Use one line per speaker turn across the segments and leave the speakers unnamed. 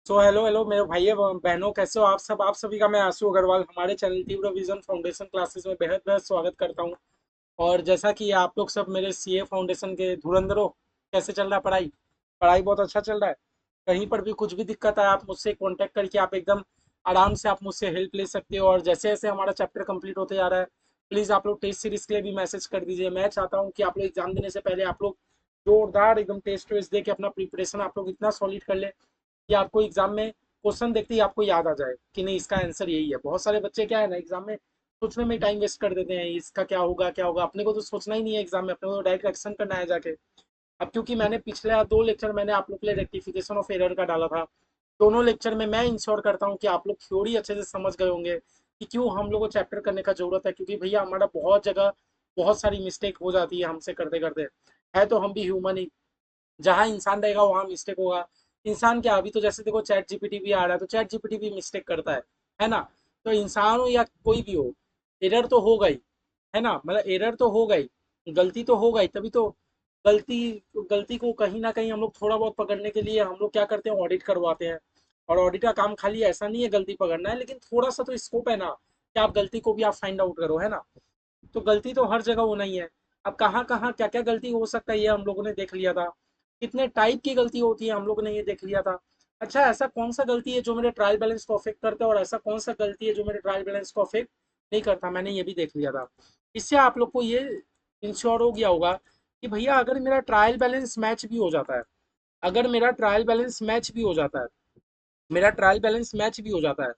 Hello hello मेरे भाई बहनों, कैसे हो आप सब। आप सभी का मैं आशु अग्रवाल हमारे चैनल तीव्र विजन फाउंडेशन क्लासेस में बेहद बेहद स्वागत करता हूं। और जैसा कि आप लोग सब मेरे सीए फाउंडेशन के धुरंधर हो, कैसे चल रहा है पढ़ाई। पढ़ाई बहुत अच्छा चल रहा है। कहीं पर भी कुछ भी दिक्कत है आप मुझसे कांटेक्ट करके आप एकदम आराम से आप मुझसे हेल्प ले सकते हो। और जैसे जैसे हमारा चैप्टर कंप्लीट होते जा रहा है, प्लीज़ आप लोग टेस्ट सीरीज के लिए भी मैसेज कर दीजिए। मैं चाहता हूँ कि आप लोग एग्जाम देने से पहले आप लोग जोरदार एकदम टेस्ट वेस्ट दे के अपना प्रिपरेशन आप लोग इतना सॉलिड कर ले कि आपको एग्जाम में क्वेश्चन देखते ही आपको याद आ जाए कि नहीं, इसका आंसर यही है। बहुत सारे बच्चे क्या है ना, एग्जाम में सोचने में टाइम वेस्ट कर देते हैं, इसका क्या होगा क्या होगा। अपने को तो सोचना ही नहीं है एग्जाम में, अपने को तो डायरेक्ट एक्शन करना है जाके। अब क्योंकि मैंने पिछले 2 लेक्चर मैंने आप लोग के लिए रेक्टिफिकेशन ऑफ एरर का डाला था, दोनों लेक्चर में मैं इंश्योर करता हूँ कि आप लोग थ्योरी अच्छे से समझ गए होंगे कि क्यों हम लोग को चैप्टर करने का जरूरत है। क्योंकि भैया हमारा बहुत जगह बहुत सारी मिस्टेक हो जाती है हमसे करते करते। है तो हम भी ह्यूमन ही, जहाँ इंसान रहेगा वहाँ मिस्टेक होगा। इंसान क्या, अभी तो जैसे देखो चैट जीपीटी भी आ रहा है, तो चैट जीपीटी भी मिस्टेक करता है ना। तो इंसान हो या कोई भी हो, एरर तो होगा ही, है ना। मतलब एरर तो होगा ही, गलती तो होगा ही, तभी तो गलती गलती को कहीं ना कहीं हम लोग थोड़ा बहुत पकड़ने के लिए हम लोग क्या करते हैं, ऑडिट करवाते हैं। और ऑडिट का काम खाली ऐसा नहीं है गलती पकड़ना है, लेकिन थोड़ा सा तो स्कोप है ना कि आप गलती को भी आप फाइंड आउट करो, है ना। तो गलती तो हर जगह होना ही है। अब कहाँ कहाँ क्या क्या गलती हो सकता है ये हम लोगों ने देख लिया था। कितने टाइप की गलती होती है हम लोगों ने ये देख लिया था। अच्छा, ऐसा कौन सा गलती है जो मेरे ट्रायल बैलेंस को अफेक्ट करता है और ऐसा कौन सा गलती है जो मेरे ट्रायल बैलेंस को अफेक्ट नहीं करता, मैंने ये भी देख लिया था। इससे आप लोग को ये इंश्योर हो गया होगा कि भैया अगर मेरा ट्रायल बैलेंस मैच भी हो जाता है, अगर मेरा ट्रायल बैलेंस मैच भी हो जाता है, मेरा ट्रायल बैलेंस मैच भी हो जाता है,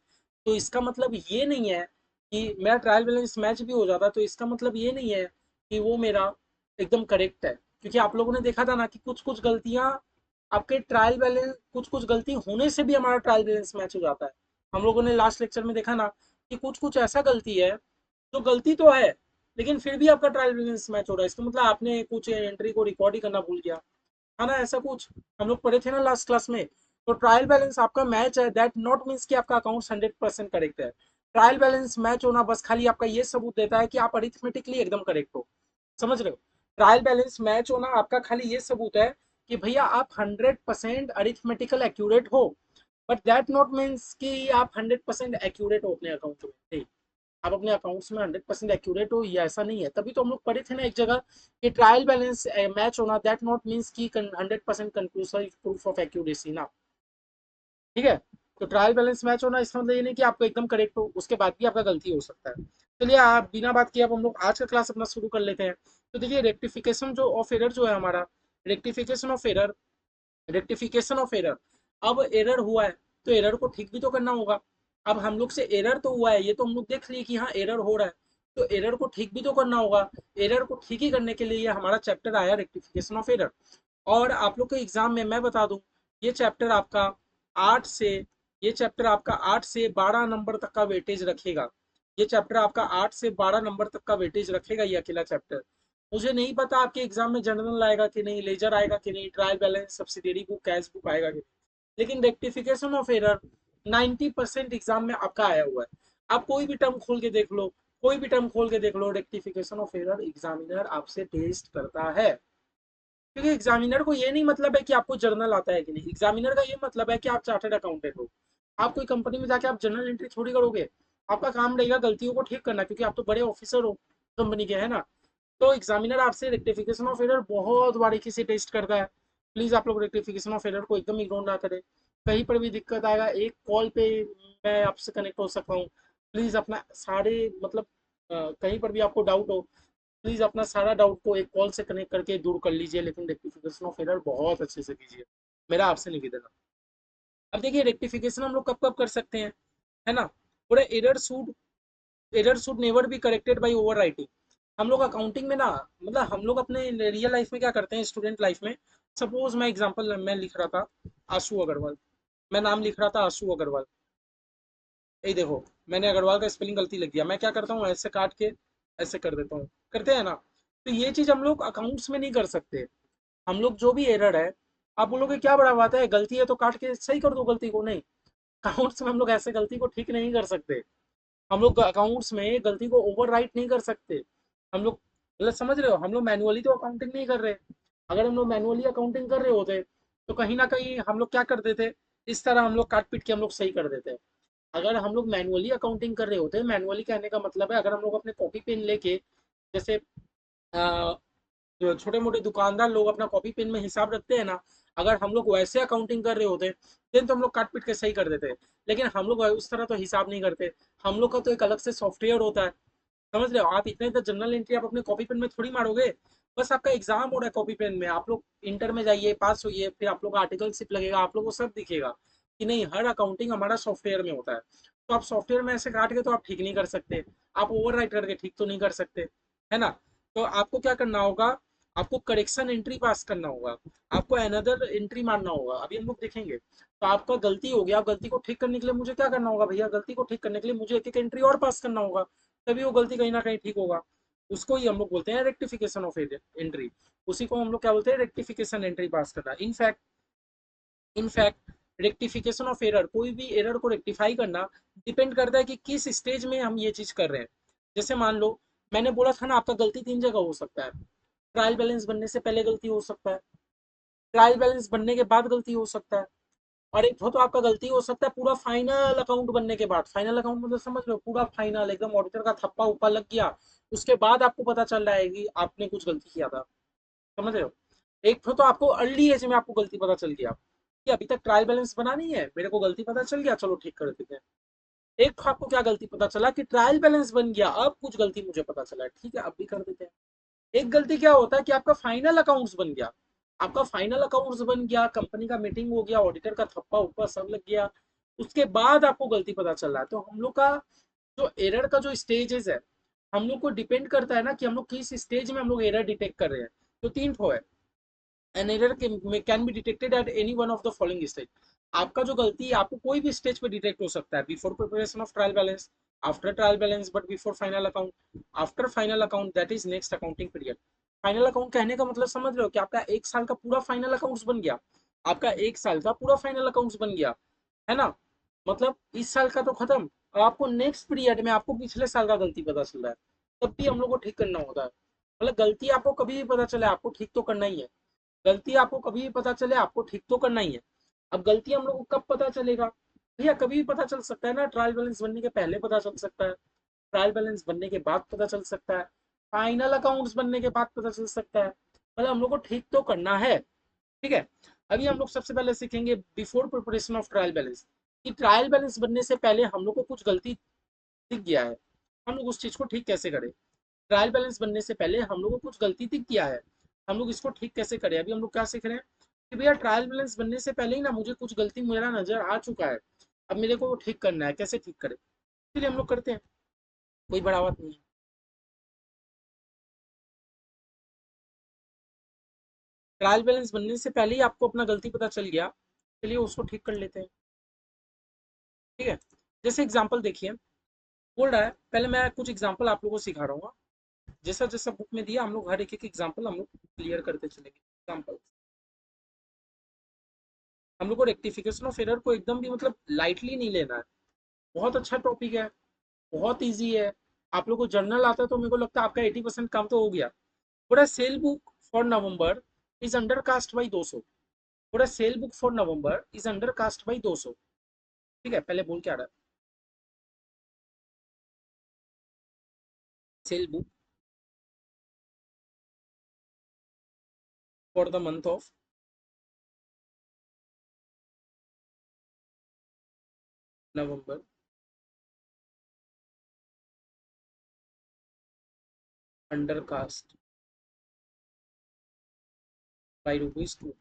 तो इसका मतलब ये नहीं है कि मेरा ट्रायल बैलेंस मैच भी हो जाता है तो इसका मतलब ये नहीं है कि वो मेरा एकदम करेक्ट है। क्योंकि आप लोगों ने देखा था ना कि कुछ कुछ गलतियां आपके ट्रायल बैलेंस, कुछ कुछ गलती होने से भी हमारा ट्रायल बैलेंस मैच हो जाता है। हम लोगों ने लास्ट लेक्चर में देखा ना कि कुछ कुछ ऐसा गलती है, जो गलती तो है लेकिन फिर भी आपका ट्रायल बैलेंस मैच हो रहा है। इसका मतलब आपने कुछ एंट्री को रिकॉर्ड ही करना भूल गया, है ना। ऐसा कुछ हम लोग पढ़े थे ना लास्ट क्लास में। तो ट्रायल बैलेंस आपका मैच है, दैट नॉट मीन्स कि आपका अकाउंट 100% करेक्ट है। ट्रायल बैलेंस मैच होना बस खाली आपका ये सबूत देता है कि आप अरिथमेटिकली एकदम करेक्ट हो। समझ रहे हो। ट्रायल बैलेंस मैच होना आपका खाली ये सबूत है कि भैया आप 100% अरिथमेटिकल एक्यूरेट हो। बट दैट नॉट मीन्स कि आप 100% एक्यूरेट हो अपने अकाउंट में। आप अपने अकाउंट्स में 100% एक्यूरेट हो, ये ऐसा नहीं है। तभी तो हम लोग पढ़े थे ना एक जगह कि ट्रायल बैलेंस मैच होना दैट नॉट मीन्स की 100% कंक्लूसिव प्रूफ ऑफ एक्यूरेसी ना। ठीक है। तो ट्रायल बैलेंस मैच होना इसका मतलब ये नहीं कि आपको एकदम करेक्ट हो, उसके बाद भी आपका गलती हो सकता है। चलिए आप बिना बात किए अब हम लोग आज का क्लास अपना शुरू कर लेते हैं। तो देखिए रेक्टिफिकेशन जो ऑफ एरर जो है हमारा, rectification of error, rectification of error. अब एरर हुआ है तो एरर को ठीक भी तो करना होगा। अब हम लोग से एरर तो हुआ है, ये तो हम लोग देख लिए कि हाँ एरर हो रहा है, तो एरर को ठीक भी तो करना होगा। एरर को ठीक ही करने के लिए ये हमारा चैप्टर आया, रेक्टिफिकेशन ऑफ एरर। और आप लोग के एग्जाम में मैं बता दूं, ये चैप्टर आपका 8 से ये चैप्टर आपका 8 से 12 नंबर तक का वेटेज रखेगा। ये चैप्टर आपका 8 से 12 नंबर तक का वेटेज रखेगा, ये अकेला चैप्टर। मुझे नहीं पता आपके एग्जाम में जनरल आएगा कि नहीं, लेजर आएगा कि नहीं, trial balance, subsidiary book, cash book आएगा कि नहीं, लेकिन रेक्टिफिकेशन ऑफ एरर 90% एग्जाम में आपका आया हुआ है। आप कोई भी टर्म खोल के देख लो, कोई भी टर्म खोल के देख लो, रेक्टिफिकेशन ऑफ एरर एग्जामिनर आपसे टेस्ट करता है। क्योंकि एग्जामिनर को ये नहीं मतलब है कि आपको जर्नल आता है कि नहीं, एग्जामिनर का ये मतलब है कि आप चार्टर्ड अकाउंटेंट हो। आप कोई कंपनी में जाके आप जर्नल एंट्री थोड़ी करोगे। आपका काम रहेगा गलतियों को ठीक करना, क्योंकि आप तो बड़े ऑफिसर हो कंपनी के, है ना। तो एग्जामिनर आपसे रेक्टिफिकेशन ऑफ एरर बहुत बारीकी से टेस्ट करता है। प्लीज आप लोग रेक्टिफिकेशन ऑफ एरर को एकदम इग्नोर ना करें। कहीं पर भी दिक्कत आएगा, एक कॉल पे मैं आपसे कनेक्ट हो सकता हूँ। प्लीज अपना सारे मतलब कहीं पर भी आपको डाउट हो, प्लीज अपना सारा डाउट को एक कॉल से कनेक्ट करके दूर कर लीजिए, लेकिन रेक्टिफिकेशन ऑफ एरर बहुत अच्छे से कीजिए, मेरा आपसे निवेदन है। अब देखिए रेक्टिफिकेशन हम लोग कब कब कर सकते हैं, है ना। पूरे error should never be corrected bye over writing. हम लोग अकाउंटिंग में ना, मतलब हम लोग अपने रियल लाइफ में क्या करते हैं, स्टूडेंट लाइफ में। सपोज मैं एग्जांपल मैं लिख रहा था आशु अग्रवाल, मैं नाम लिख रहा था आशु अग्रवाल। ये देखो, मैंने अग्रवाल का स्पेलिंग गलती लिख दिया। मैं क्या करता हूँ, ऐसे काट के ऐसे कर देता हूँ, करते हैं ना। तो ये चीज हम लोग अकाउंट्स में नहीं कर सकते। हम लोग जो भी एरर है, आप बोलोगे क्या बड़ा बात है, गलती है तो काट के सही कर दो गलती को, नहीं। अकाउंट्स में हम लोग ऐसे गलती को ठीक नहीं कर सकते। हम लोग अकाउंट्स में गलती को ओवर राइट नहीं कर सकते। हम लोग, मतलब समझ रहे हो, हम लोग मैनुअली तो अकाउंटिंग नहीं कर रहे। अगर हम लोग मैनुअली अकाउंटिंग कर रहे होते तो कहीं ना कहीं हम लोग क्या करते थे, इस तरह हम लोग काट पीट के हम लोग सही कर देते हैं। अगर हम लोग मैनुअली अकाउंटिंग कर रहे होते हैं, मैनुअली कहने का मतलब है अगर हम लोग अपने कॉपी पेन लेके, जैसे जो छोटे मोटे दुकानदार लोग अपना कॉपी पेन में हिसाब रखते हैं ना, अगर हम लोग वैसे अकाउंटिंग कर रहे होते देन तो हम लोग काट पीट के सही कर देते। लेकिन हम लोग उस तरह तो हिसाब नहीं करते। हम लोग का तो एक अलग से सॉफ्टवेयर होता है, समझ रहे हो आप। इतने तो जनरल एंट्री आप अपने कॉपी पेन में थोड़ी मारोगे। बस आपका एग्जाम हो रहा है कॉपी पेन में, आप लोग इंटर में जाइए, पास होइए, फिर आप लोग आर्टिकलशिप लगेगा, आप लोग को सब दिखेगा कि नहीं हर अकाउंटिंग हमारा सॉफ्टवेयर में होता है। तो आप सॉफ्टवेयर में ऐसे काट के तो आप ठीक नहीं कर सकते, आप ओवर राइट करके ठीक तो नहीं कर सकते, है ना। तो आपको क्या करना होगा, आपको करेक्शन एंट्री पास करना होगा, आपको अनदर एंट्री मारना होगा। अभी हम लोग देखेंगे। तो आपका गलती हो गया, आप गलती को ठीक करने के लिए मुझे क्या करना होगा भैया, गलती को ठीक करने के लिए मुझे एक एक एंट्री और पास करना होगा, तभी वो गलती कहीं ना कहीं ठीक होगा। उसको ही हम लोग बोलते हैं रेक्टिफिकेशन ऑफ एंट्री। उसी को हम लोग क्या बोलते हैं, रेक्टिफिकेशन एंट्री पास करना। इनफैक्ट रेक्टिफिकेशन ऑफ एरर, कोई भी एरर को रेक्टिफाई करना डिपेंड करता है कि किस स्टेज में हम ये चीज कर रहे हैं। जैसे मान लो मैंने बोला था ना, आपका गलती तीन जगह हो सकता है। ट्रायल बैलेंस बनने से पहले गलती हो सकता है, ट्रायल बैलेंस बनने के बाद गलती हो सकता है, और एक तो आपका गलती हो सकता है पूरा फाइनल अकाउंट बनने के बाद। फाइनल अकाउंट मतलब समझ लो पूरा फाइनल एकदम ऑडिटर का थप्पा ऊपर लग गया, उसके बाद आपको पता चल रहा है कि आपने कुछ गलती किया था, समझ रहे हो। एक तो आपको अर्ली एज में आपको गलती पता चल गया कि अभी तक ट्रायल बैलेंस बना नहीं है, मेरे को गलती पता चल गया, चलो ठीक कर देते हैं। एक तो आपको क्या गलती पता चला कि ट्रायल बैलेंस बन गया, अब कुछ गलती मुझे पता चला है, ठीक है अब भी कर देते हैं। एक गलती क्या होता है कि आपका फाइनल अकाउंट्स बन गया, आपका फाइनल अकाउंट्स बन गया, कंपनी का मीटिंग हो गया, ऑडिटर का थप्पा ऊपर सब लग गया, उसके बाद आपको गलती पता चल रहा है। तो हम लोग का जो एरर का जो स्टेजेस है, हम लोग को डिपेंड करता है ना कि हम लोग किस स्टेज में हम लोग एरर डिटेक्ट कर रहे हैं। तो तीन ठो है। An error can be detected at any one of the following stage. आपका जो गलती है आपको कोई भी स्टेज पे डिटेक्ट हो सकता है, before preparation of trial balance, after trial balance, but before final account, after final account, that is next accounting period. Final account कहने का मतलब समझ रहे हो कि आपका एक साल का पूरा फाइनल अकाउंट्स बन गया, आपका एक साल का पूरा फाइनल अकाउंट्स बन गया, है ना। मतलब इस साल का तो खत्म, अब आपको नेक्स्ट पीरियड में आपको पिछले साल का गलती पता चल रहा है, तब भी हम लोग को ठीक करना होता है। मतलब गलती आपको कभी भी पता चले आपको ठीक तो करना ही है। गलती आपको कभी भी पता चले आपको ठीक तो करना ही है। अब गलती हम लोग को कब पता चलेगा भैया, कभी भी पता चल सकता है ना, ट्रायल बैलेंस बनने के पहले पता चल सकता है, ट्रायल बैलेंस बनने के बाद पता चल सकता है, फाइनल अकाउंट्स बनने के बाद पता चल सकता है। मतलब हम लोग को ठीक तो करना है, ठीक है। अभी हम लोग सबसे पहले सीखेंगे before preparation of trial balance, कि ट्रायल बैलेंस बनने से पहले हम लोग को कुछ गलती दिख गया है, हम लोग उस चीज को ठीक कैसे करें। ट्रायल बैलेंस बनने से पहले हम लोग को कुछ गलती दिख गया है, हम लोग इसको ठीक कैसे करें। अभी हम लोग क्या सीख रहे हैं कि भैया ट्रायल बैलेंस बनने से पहले ही ना मुझे कुछ गलती मेरा नजर आ चुका है, अब मेरे को वो ठीक करना है, कैसे ठीक करें, इसलिए हम लोग करते हैं, कोई बड़ा बात नहीं है। ट्रायल बैलेंस बनने से पहले ही आपको अपना गलती पता चल गया, चलिए उसको ठीक कर लेते हैं, ठीक है। जैसे एग्जाम्पल देखिए, बोल रहा है, पहले मैं कुछ एग्जाम्पल आप लोगों को सिखा रहा हूँ। जैसा जैसा बुक में दिया हम लोग हर एक एक एग्जाम्पल हम लोग क्लियर करते चलेंगे। एग्जाम्पल, हम लोग को रेक्टिफिकेशन ऑफ एरर को एकदम भी मतलब लाइटली नहीं लेना है, बहुत अच्छा टॉपिक है, बहुत इजी है। आप लोग को जर्नल आता है तो मेरे को लगता है आपका 80% काम तो हो गया। पूरा sale book for November is undercast by 200, पूरा sale book for November is undercast by 200, ठीक है। पहले बोल क्या रहा है, sale book for the month of November undercast by rupees 2,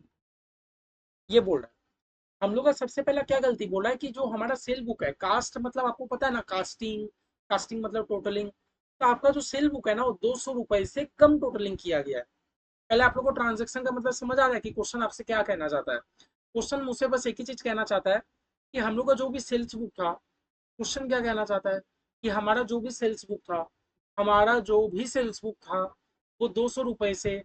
ये बोल रहा है। हम लोग का सबसे पहला क्या गलती बोला है कि जो हमारा सेल बुक है, कास्ट मतलब आपको पता है ना, कास्टिंग, कास्टिंग मतलब टोटलिंग। तो आपका जो सेल बुक है ना वो 200 रुपए से कम टोटलिंग किया गया है। पहले आप लोग को ट्रांजेक्शन का मतलब समझ आ रहा है कि क्वेश्चन आपसे क्या कहना चाहता है। क्वेश्चन मुझसे बस एक ही चीज कहना चाहता है कि हम लोग का जो भी सेल्स बुक था, क्वेश्चन क्या कहना चाहता है कि हमारा जो भी सेल्स बुक था, हमारा जो भी सेल्स बुक था वो 200 रुपए से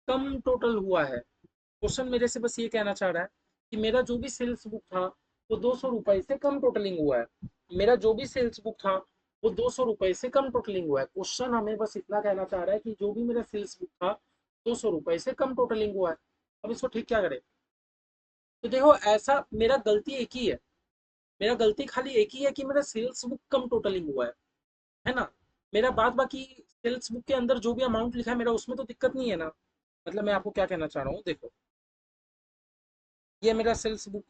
कम टोटल हुआ है। क्वेश्चन मेरे से बस ये कहना चाह रहा है कि मेरा जो भी सेल्स बुक था वो 200 रुपए से कम टोटलिंग हुआ है, मेरा जो भी सेल्स बुक था वो 200 रुपए से कम टोटलिंग हुआ है। क्वेश्चन हमें बस इतना कहना चाह रहा है कि जो भी मेरा सेल्स बुक था 200 रुपए से कम टोटलिंग हुआ है। अब इसको ठीक क्या करें, तो देखो ऐसा मेरा गलती एक ही है, मेरा गलती खाली एक ही है कि मेरा सेल्स बुक कम टोटलिंग हुआ है ना। मेरा बाद बाकी सेल्स बुक के अंदर जो भी अमाउंट लिखा है मेरा उसमें तो दिक्कत नहीं है ना। मतलब मैं आपको क्या कहना चाह रहा हूँ, देखो ये मेरा सेल्स बुक,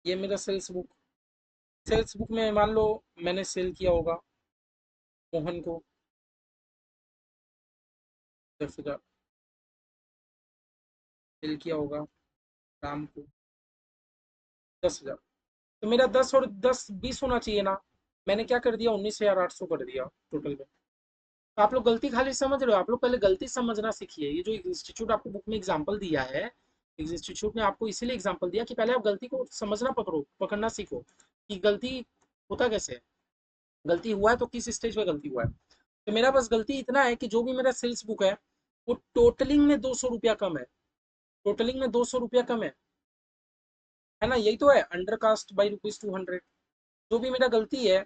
ये मेरा सेल्स बुक, सेल्स बुक में मान लो मैंने सेल किया होगा मोहन को 10,000, सेल किया होगा राम को 10,000। तो मेरा 10 और 10 20 होना चाहिए ना। मैंने क्या कर दिया, 19,800 कर दिया टोटल में। तो आप लोग गलती खाली समझ रहे हो, आप लोग पहले गलती समझना सीखिए। ये जो इंस्टीट्यूट आपको बुक में एग्जाम्पल दिया है, इंस्टीट्यूट ने आपको इसीलिए एग्जाम्पल दिया कि पहले आप गलती को समझना पकड़ना सीखो कि गलती होता कैसे है, गलती हुआ है तो किस स्टेज पे गलती हुआ है। तो मेरा बस गलती इतना है कि जो भी मेरा सेल्स बुक है वो टोटलिंग में 200 रुपया कम है, टोटलिंग में 200 रुपया कम है ना। यही तो है, अंडर कास्ट बाई ₹200। जो भी मेरा गलती है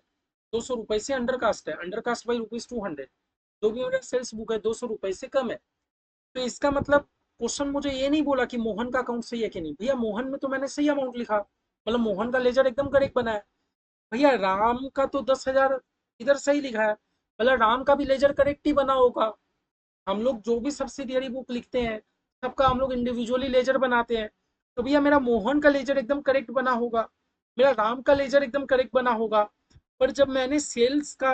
200 रुपए से अंडर कास्ट है, अंडर कास्ट बाई ₹200। जो भी मेरा सेल्स बुक है 200 रुपए से कम है। तो इसका मतलब क्वेश्चन मुझे ये नहीं बोला कि मोहन का अकाउंट सही है कि नहीं। भैया मोहन में तो मैंने सही अमाउंट लिखा, मतलब मोहन का लेजर एकदम करेक्ट बना है। भैया राम का तो 10,000 इधर सही लिखा है, मतलब राम का भी लेजर करेक्ट ही बना होगा। हम लोग जो भी सब्सिडियरी बुक लिखते हैं सबका हम लोग इंडिविजुअली लेजर बनाते हैं। तो भैया मेरा मोहन का लेजर एकदम करेक्ट बना होगा, मेरा राम का लेजर एकदम करेक्ट बना होगा। पर जब मैंने सेल्स का,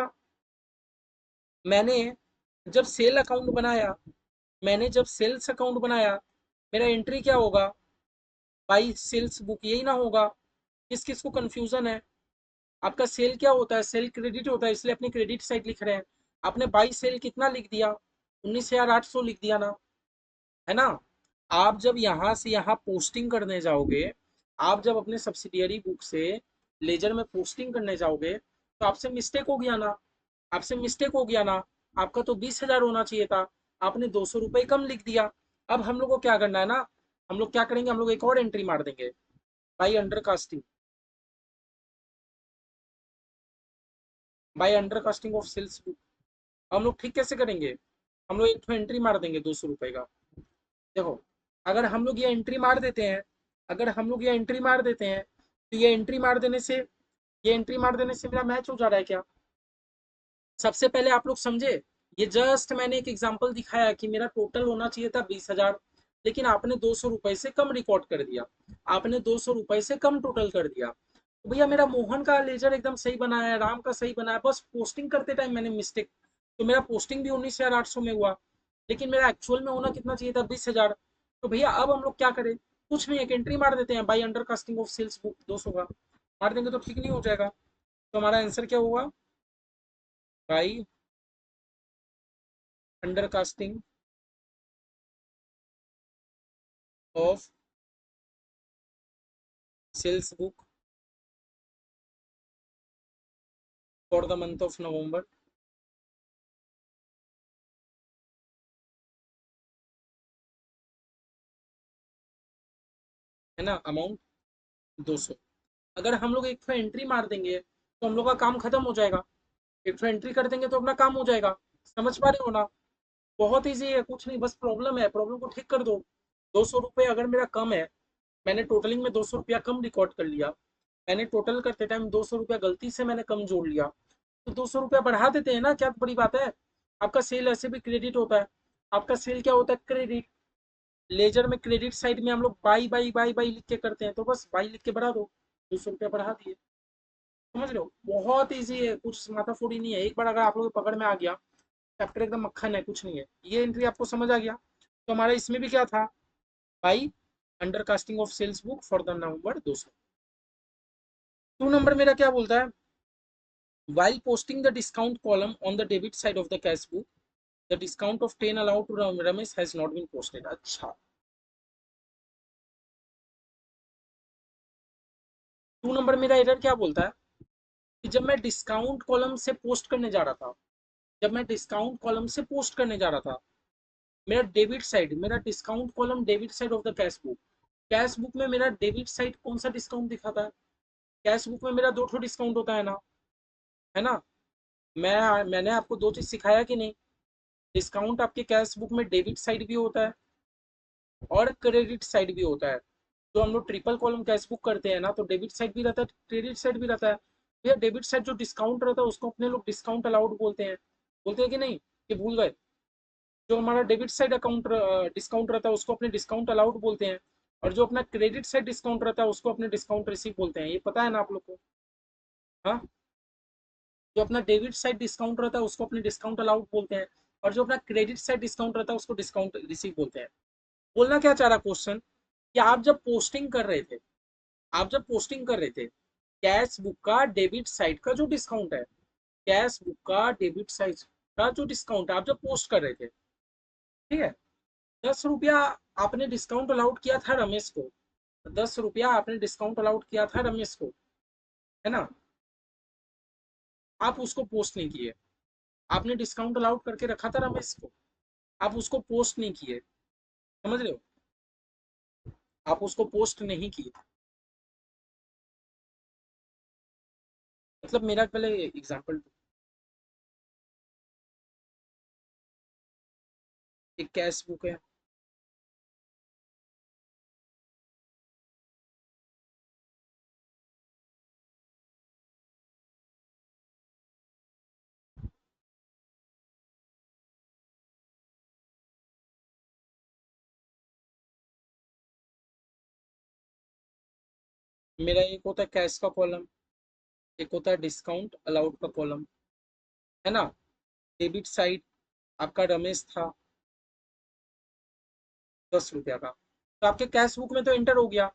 मैंने जब सेल अकाउंट बनाया, मैंने जब सेल्स अकाउंट बनाया, मेरा एंट्री क्या होगा, बाई सेल्स बुक, यही ना होगा। किस किस को कंफ्यूजन है, आपका सेल क्या होता है, सेल क्रेडिट होता है, इसलिए अपनी क्रेडिट साइड लिख रहे हैं। आपने बाई सेल कितना लिख दिया, 19,800 लिख दिया ना, है ना। आप जब यहाँ से यहाँ पोस्टिंग करने जाओगे, आप जब अपने सब्सिडियरी बुक से लेजर में पोस्टिंग करने जाओगे तो आपसे मिस्टेक हो गया ना, आपसे मिस्टेक हो गया ना। आपका तो 20,000 होना चाहिए था, आपने 200 रुपये कम लिख दिया। अब हम लोग को क्या करना है ना, हम लोग क्या करेंगे, हम लोग एक और एंट्री मार देंगे, by undercasting, by undercasting of sales book. हम लोग ठीक कैसे करेंगे, हम लोग एक तो एंट्री मार देंगे 200 रुपये का। देखो अगर हम लोग ये एंट्री मार देते हैं, अगर हम लोग ये एंट्री मार देते हैं तो ये एंट्री मार देने से, ये एंट्री मार देने से मेरा मैच हो जा रहा है क्या। सबसे पहले आप लोग समझे, ये जस्ट मैंने एक एग्जांपल दिखाया कि मेरा टोटल होना चाहिए था 20,000, लेकिन आपने 200 रुपए से कम रिकॉर्ड कर दिया, आपने 200 रुपए से कम टोटल कर दिया। तो भैया मेरा मोहन का लेजर एकदम सही बनाया है, राम का सही बनाया, बस पोस्टिंग करते टाइम मैंने मिस्टेक, तो मेरा पोस्टिंग भी 19,800 में हुआ, लेकिन मेरा एक्चुअल में होना कितना चाहिए था, 20,000। तो भैया अब हम लोग क्या करें, कुछ नहीं, एक एंट्री मार देते हैं, by undercasting of sales book 200 का मार देंगे तो ठीक नहीं हो जाएगा। तो हमारा आंसर क्या हुआ, by undercasting of sales book for the month of November, है ना, अमाउंट 200। अगर हम लोग एक तो एंट्री मार देंगे तो हम लोग का काम खत्म हो जाएगा, एक तो एंट्री कर देंगे तो अपना काम हो जाएगा। समझ पा रहे हो ना, बहुत ईजी है, कुछ नहीं, बस प्रॉब्लम है, प्रॉब्लम को ठीक कर दो। 200 रुपये अगर मेरा कम है, मैंने टोटलिंग में 200 रुपया कम रिकॉर्ड कर लिया, मैंने टोटल करते टाइम 200 रुपया गलती से मैंने कम जोड़ लिया, तो 200 रुपया बढ़ा देते हैं ना, क्या बड़ी बात है। आपका सेल ऐसे भी क्रेडिट होता है, आपका सेल क्या होता है, क्रेडिट। लेजर में क्रेडिट साइड में हम लोग बाई बाई बाई बाई लिख के करते हैं, तो बस बाई लिख के बढ़ा दो, 200 रुपया बढ़ा दिए। समझ रहे हो, बहुत ईजी है, कुछ माथाफोड़ी नहीं है। एक बार अगर आप लोग पकड़ में आ गया, चैप्टर एकदम मक्खन है, कुछ नहीं है। ये एंट्री आपको समझ आ गया, तो हमारा इसमें भी क्या था, by undercasting of sales book for the November 200। 2 number मेरा क्या बोलता है, while posting the discount column on the debit side of the cash book, the discount of 10 allowed to Ramesh has not been posted। अच्छा, 2 number मेरा error क्या बोलता है कि जब मैं डिस्काउंट कॉलम से पोस्ट करने जा रहा था, जब मैं डिस्काउंट कॉलम से पोस्ट करने जा रहा था, मेरा डेबिट साइड, मेरा discount column debit side of the cash book, cash book में मेरा डेबिट साइड कौन सा डिस्काउंट दिखाता है, कैश बुक में मेरा दो ठो डिस्काउंट होता है ना, है ना। मैंने आपको दो चीज सिखाया कि नहीं, डिस्काउंट आपके कैश बुक में डेबिट साइड भी होता है और क्रेडिट साइड भी होता है। तो हम लोग ट्रिपल कॉलम कैश बुक करते हैं ना, तो डेबिट साइड भी रहता है, क्रेडिट साइड भी रहता है। भैया डेबिट साइड जो डिस्काउंट रहता है उसको अपने लोग डिस्काउंट अलाउड बोलते हैं, बोलते हैं कि नहीं, कि भूल गए? जो हमारा डेबिट साइड अकाउंट डिस्काउंट रहता है उसको अपने डिस्काउंट अलाउड बोलते हैं, और जो अपना क्रेडिट साइड डिस्काउंट रहता है उसको अपने डिस्काउंट रिसीव बोलते हैं। ये पता है ना आप लोग को? हाँ, जो अपना डेबिट साइड डिस्काउंट रहता है उसको अपने डिस्काउंट अलाउड बोलते हैं, और जो अपना क्रेडिट साइड डिस्काउंट रहता है उसको डिस्काउंट रिसीव बोलते हैं। बोलना क्या चाह रहा क्वेश्चन, कि आप जब पोस्टिंग कर रहे थे, आप जब पोस्टिंग कर रहे थे, कैश बुक का डेबिट साइड का जो डिस्काउंट है, कैश बुक का डेबिट साइड का जो डिस्काउंट है, आप जब पोस्ट कर रहे थे, ठीक है, 10 रुपया आपने डिस्काउंट अलाउड किया था रमेश को, 10 रुपया आपने डिस्काउंट अलाउड किया था रमेश को, है ना? आप उसको पोस्ट नहीं किए, आपने डिस्काउंट अलाउड करके रखा था रमेश को, आप उसको पोस्ट नहीं किए, समझ रहे हो? आप उसको पोस्ट नहीं किए। मतलब मेरा पहले एग्जांपल, एक कैश बुक है, मेरा एक होता है कैश का कॉलम, एक होता है डिस्काउंट अलाउड का कॉलम, है ना? डेबिट साइड आपका रमेश था 10 रुपया का, तो आपके कैश बुक में तो एंटर हो गया,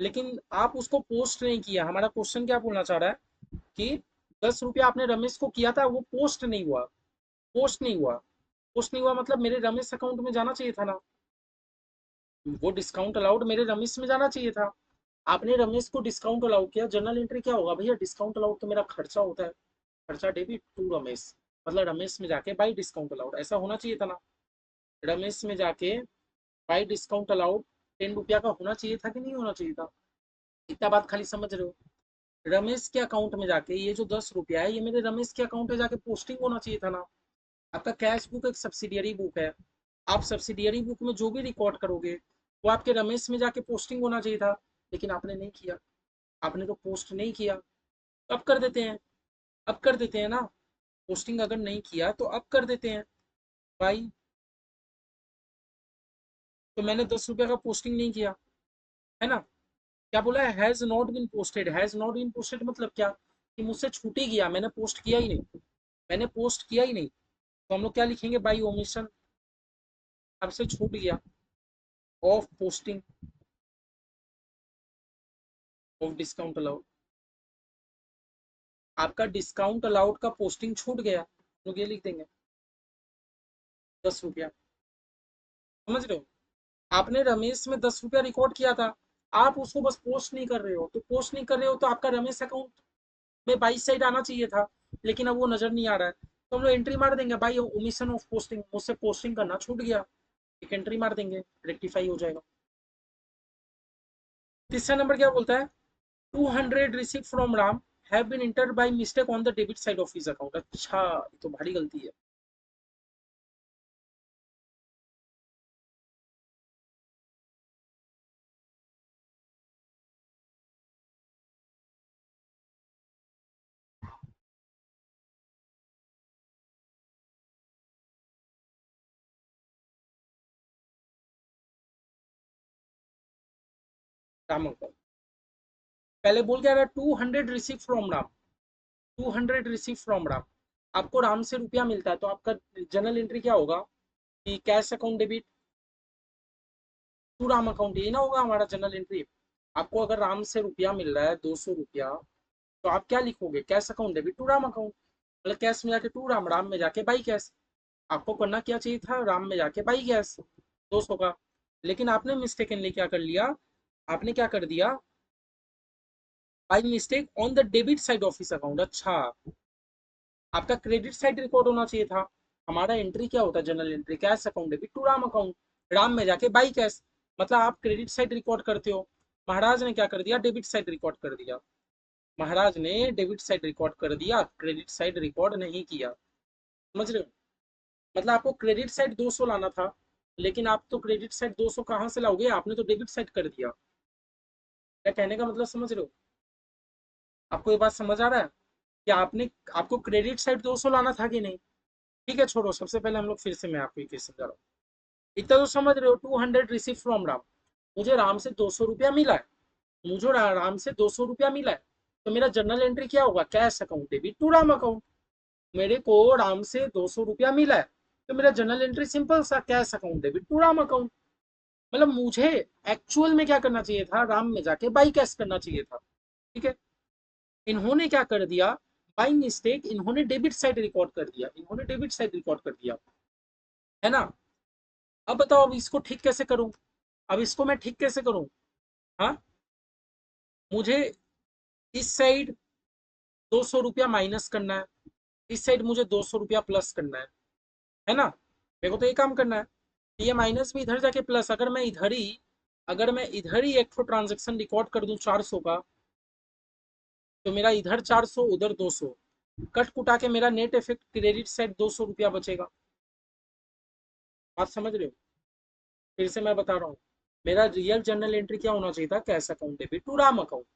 लेकिन आप उसको पोस्ट नहीं किया। हमारा क्वेश्चन क्या बोलना चाह रहा है, कि 10 रुपया आपने रमेश को किया था, वो पोस्ट नहीं हुआ, पोस्ट नहीं हुआ, पोस्ट नहीं हुआ, मतलब मेरे रमेश अकाउंट में जाना चाहिए था ना, वो डिस्काउंट अलाउड मेरे रमेश में जाना चाहिए था। आपने रमेश को डिस्काउंट अलाउ किया, जर्नल एंट्री क्या होगा भैया, डिस्काउंट अलाउड तो मेरा खर्चा होता है, खर्चा डेबिट टू रमेश, मतलब रमेश में जाके बाई डिस्काउंट अलाउड, ऐसा होना चाहिए था ना? रमेश में जाके बाई डिस्काउंट अलाउड 10 रुपया का होना चाहिए था कि नहीं होना चाहिए था? इतना बात खाली समझ रहे हो? रमेश के अकाउंट में जाके ये जो 10 रुपया है, ये मेरे रमेश के अकाउंट में जाके पोस्टिंग होना चाहिए था ना। आपका कैश बुक एक सब्सिडियरी बुक है, आप सब्सिडियरी बुक में जो भी रिकॉर्ड करोगे वो आपके रमेश में जाके पोस्टिंग होना चाहिए था, लेकिन आपने नहीं किया, आपने तो पोस्ट नहीं किया। अब कर देते हैं, अब कर देते हैं ना, पोस्टिंग अगर नहीं किया तो अब कर देते हैं भाई। तो मैंने 10 रुपया का पोस्टिंग नहीं किया, है ना? क्या बोला है, has not been posted, has not been posted मतलब क्या, कि मुझसे छूट ही गया, मैंने पोस्ट किया ही नहीं, मैंने पोस्ट किया ही नहीं। तो हम लोग क्या लिखेंगे, बाई ओमिशन, आपसे छूट गया, of posting of discount allowed, आपका डिस्काउंट अलाउड का पोस्टिंग छूट गया, हम लोग ये लिख देंगे 10 रुपया। समझ रहे हो? आपने रमेश में 10 रुपया रिकॉर्ड किया था, आप उसको बस पोस्ट नहीं कर रहे हो, तो पोस्ट नहीं कर रहे हो तो आपका रमेश अकाउंट में 22 साइड आना चाहिए था, लेकिन अब वो नजर नहीं आ रहा है, तो हम लोग एंट्री मार देंगे बाई ओमिशन ऑफ पोस्टिंग, मुझसे पोस्टिंग करना छूट गया, एक एंट्री मार देंगे, रेक्टिफाई हो जाएगा। तीसरा नंबर क्या बोलता है, 200 receive from Ram have been enter by mistake on the debit side of his account. अच्छा, ये तो भारी गलती है। राम अंकल, पहले बोल क्या रहा, 200 receive from Ram, 200 receive from Ram, आपको राम से रुपया मिलता है, तो आपका जनरल एंट्री क्या होगा, कि cash account debit to Ram account, ये ना होगा हमारा जनरल एंट्री। आपको अगर राम से रुपया मिल रहा है 200 रुपया, तो आप क्या लिखोगे, cash account debit to Ram account, मतलब कैश में जाके टू राम, राम में जाके बाई कैश। आपको करना क्या चाहिए था, राम में जाके बाई कैश 200 का, लेकिन आपने मिस्टेकनली क्या कर लिया, आपने क्या कर दिया, by mistake on the debit side of his account. अच्छा, आपका क्रेडिट साइड रिकॉर्ड होना चाहिए था। हमारा एंट्री क्या होता है, general entry, cash account debit to Ram account, Ram में जाके बाई कैश, मतलब आप क्रेडिट साइड रिकॉर्ड करते हो, महाराज ने क्या कर दिया, डेबिट साइड रिकॉर्ड कर दिया, महाराज ने डेबिट साइड रिकॉर्ड कर दिया, क्रेडिट साइड रिकॉर्ड नहीं किया। समझ रहे हो? मतलब आपको क्रेडिट साइड 200 लाना था, लेकिन आप तो क्रेडिट साइड 200 कहाँ से लाओगे, आपने तो डेबिट साइड कर दिया। क्या कहने का मतलब समझ रहे हो? आपको ये बात समझ आ रहा है कि आपने, आपको क्रेडिट साइड 200 लाना था कि नहीं? ठीक है छोड़ो, सबसे पहले हम लोग फिर से, मैं आपको एक समझा रहा हूँ। इतना तो समझ रहे हो, 200 रिसीव फ्रॉम राम। मुझे राम से 200 रुपया मिला है, मुझे राम से 200 रुपया मिला है। तो मेरा जर्नल एंट्री क्या होगा? Cash account debit to Ram account. मेरे को राम से 200 रुपया मिला है, तो मेरा जर्नल एंट्री सिंपल सा, cash account debit to Ram account. मतलब मुझे एक्चुअल में क्या करना चाहिए था, राम में जाके बाई कैश करना चाहिए था। ठीक है, इन्होंने क्या कर दिया, बाई मिस्टेक इन्होंने डेबिट साइड रिकॉर्ड कर दिया, इन्होंने डेबिट साइड रिकॉर्ड कर दिया, है ना? अब बताओ, अब इसको ठीक कैसे करूं? अब इसको मैं ठीक कैसे करूं? हाँ, मुझे इस साइड 200 रुपया माइनस करना है, इस साइड मुझे 200 रुपया प्लस करना है ना? मेरे को तो ये काम करना है। ये माइनस में इधर जाके प्लस, अगर मैं इधर ही एक तो ट्रांजेक्शन रिकॉर्ड कर दूं 400 का, तो मेरा इधर 400 उधर 200, कट कुटा के मेरा नेट इफेक्ट क्रेडिट साइड 200 रुपया बचेगा। बात समझ रहे हो? फिर से मैं बता रहा हूँ, मेरा रियल जर्नल एंट्री क्या होना चाहिए था, cash account debit to Ram account.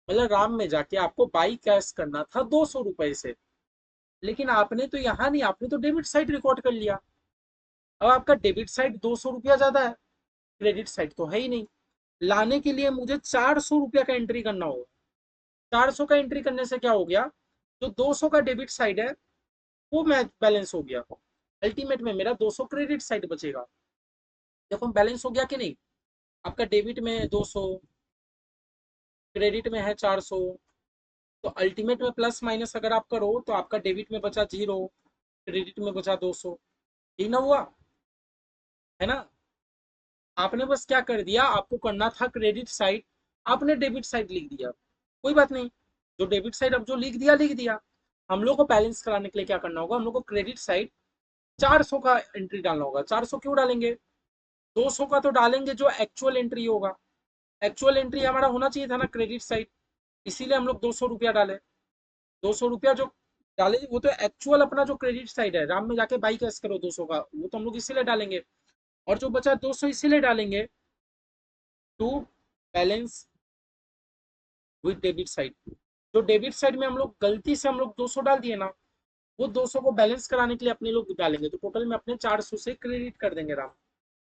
मतलब राम में जाके आपको बाई कैश करना था 200 रुपए से, लेकिन आपने तो यहाँ नहीं, आपने तो डेबिट साइड रिकॉर्ड कर लिया। अब आपका डेबिट साइड 200 रुपया ज्यादा है, क्रेडिट साइड तो है ही नहीं। लाने के लिए मुझे 400 रुपया का एंट्री करना होगा। 400 का एंट्री करने से क्या हो गया, जो 200 का डेबिट साइड है वो मैच बैलेंस हो गया। अल्टीमेट में मेरा 200 क्रेडिट साइड बचेगा। देखो बैलेंस हो गया कि नहीं? आपका डेबिट में 200, क्रेडिट में है 400, तो अल्टीमेट में प्लस माइनस अगर आप करो तो आपका डेबिट में बचा 0, क्रेडिट में बचा 200। यही ना हुआ, है ना? आपने बस क्या कर दिया, आपको करना था क्रेडिट साइड, आपने डेबिट साइड लिख दिया। कोई बात नहीं, जो डेबिट साइड अब जो लिख दिया लिख दिया। हम लोग को बैलेंस कराने के लिए क्या करना होगा, हम लोग को क्रेडिट साइड 400 का एंट्री डालना होगा। 400 क्यों डालेंगे, 200 का तो डालेंगे जो एक्चुअल एंट्री होगा। एक्चुअल एंट्री हमारा होना चाहिए था ना क्रेडिट साइड, इसीलिए हम लोग 200 रुपया डाले। 200 रुपया जो डाले वो तो एक्चुअल अपना जो क्रेडिट साइड है, राम में जाके बाई कैश करो 200 का, वो तो हम लोग इसीलिए डालेंगे। और जो बचा 200 इसीलिए डालेंगे to balance with debit side. जो डेबिट साइड में हम लोग गलती से हम लोग 200 डाल दिए ना, वो 200 को बैलेंस कराने के लिए अपने लोग डालेंगे, तो टोटल में अपने 400 से क्रेडिट कर देंगे राम।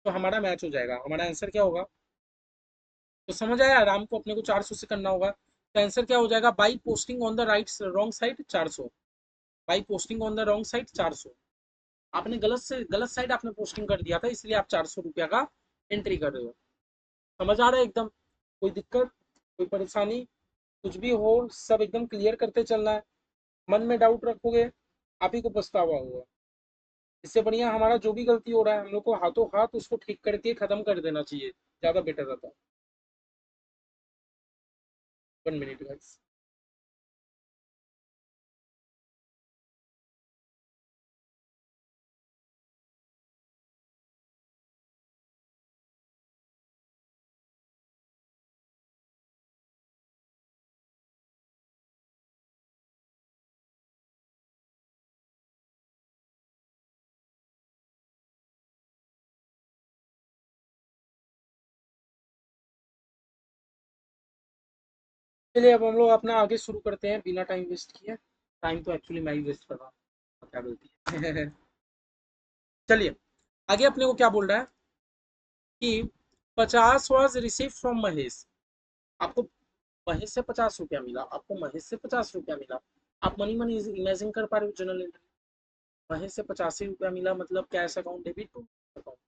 तो हमारा मैच हो जाएगा, हमारा आंसर क्या होगा? तो समझ आया, राम को अपने को 400 से करना होगा, तो आंसर क्या हो जाएगा, by posting on the right wrong side 400। By posting on the wrong side 400। आपने गलत साइड आपने पोस्टिंग कर दिया था, इसलिए आप 400 रुपया का एंट्री कर रहे हो। समझ आ रहा है एकदम? कोई दिक्कत, कोई परेशानी, कुछ भी हो सब एकदम क्लियर करते चलना है। मन में डाउट रखोगे, आप ही को पछतावा होगा। इससे बढ़िया हमारा जो भी गलती हो रहा है, हम लोग को हाथों हाथ उसको ठीक करके खत्म कर देना चाहिए, ज्यादा बेटर रहता है। 1 मिनट गाइस। चलिए अब हम लोग अपना आगे शुरू करते हैं बिना टाइम वेस्ट किए। टाइम तो एक्चुअली मैं ही वेस्ट कर रहा हूँ, क्या गलती है। चलिए, आगे अपने को क्या बोल रहा है कि 50 वॉज रिसीव फ्रॉम महेश। आपको महेश से 50 रुपया मिला, आपको महेश से 50 रुपया मिला। आप मनी मनी इमेजिन कर पा रहे हो जनरल एंट्री? महेश से 85 रुपया मिला, मतलब cash account debit to account,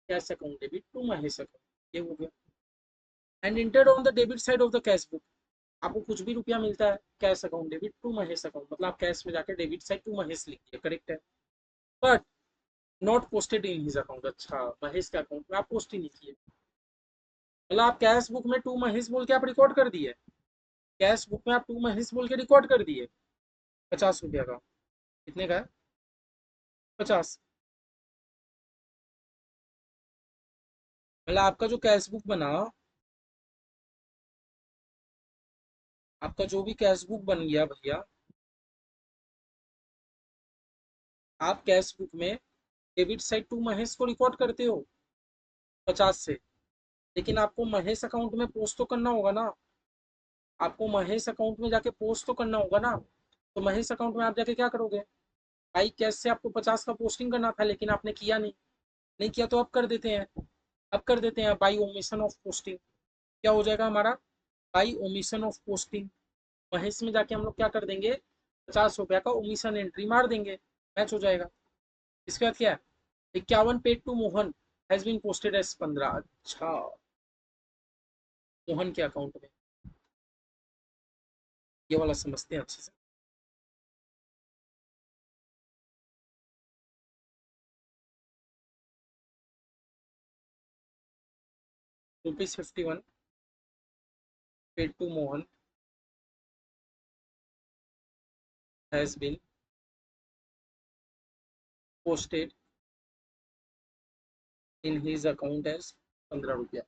cash account debit to Mahesh account, ये हो गया। And entered on the debit side of the cash book. आपको कुछ भी रुपया मिलता है, cash account debit to Mahesh account, मतलब आप कैश में जाकर डेबिट साइड टू महेश लिख दिया, करेक्ट है। But not posted in his account. अच्छा, महेश के अकाउंट में आप पोस्ट ही नहीं किए, मतलब आप कैश बुक में टू महेश बोल के आप रिकॉर्ड कर दिए, कैश बुक में आप टू महेश बोल के रिकॉर्ड कर दिए 50 रुपया का। कितने का है? 50। मतलब आपका जो कैश बुक बना, आपका जो भी कैश बुक बन गया भैया, आप कैश बुक में डेबिट साइड टू महेश को रिकॉर्ड करते हो, 50 से। लेकिन आपको महेश अकाउंट में पोस्ट तो करना होगा ना, आपको महेश अकाउंट में जाके पोस्ट तो करना होगा ना। तो महेश अकाउंट में आप जाके क्या करोगे? भाई कैश से आपको 50 का पोस्टिंग करना था, लेकिन आपने किया नहीं। नहीं किया तो अब कर देते हैं, अब कर देते हैं बाई ओमिशन ऑफ पोस्टिंग। क्या हो जाएगा हमारा? By omission of posting. Mahesh में जाके हम लोग क्या कर देंगे, 50 रुपया का ओमिशन एंट्री मार देंगे, मैच हो जाएगा। इसके बाद क्या है, 51 paid to Mohan has been posted as 15। अच्छा, मोहन के अकाउंट में, ये वाला समझते हैं अच्छे से। ₹51 paid to Mohan has been posted in his account as 15 रुपया।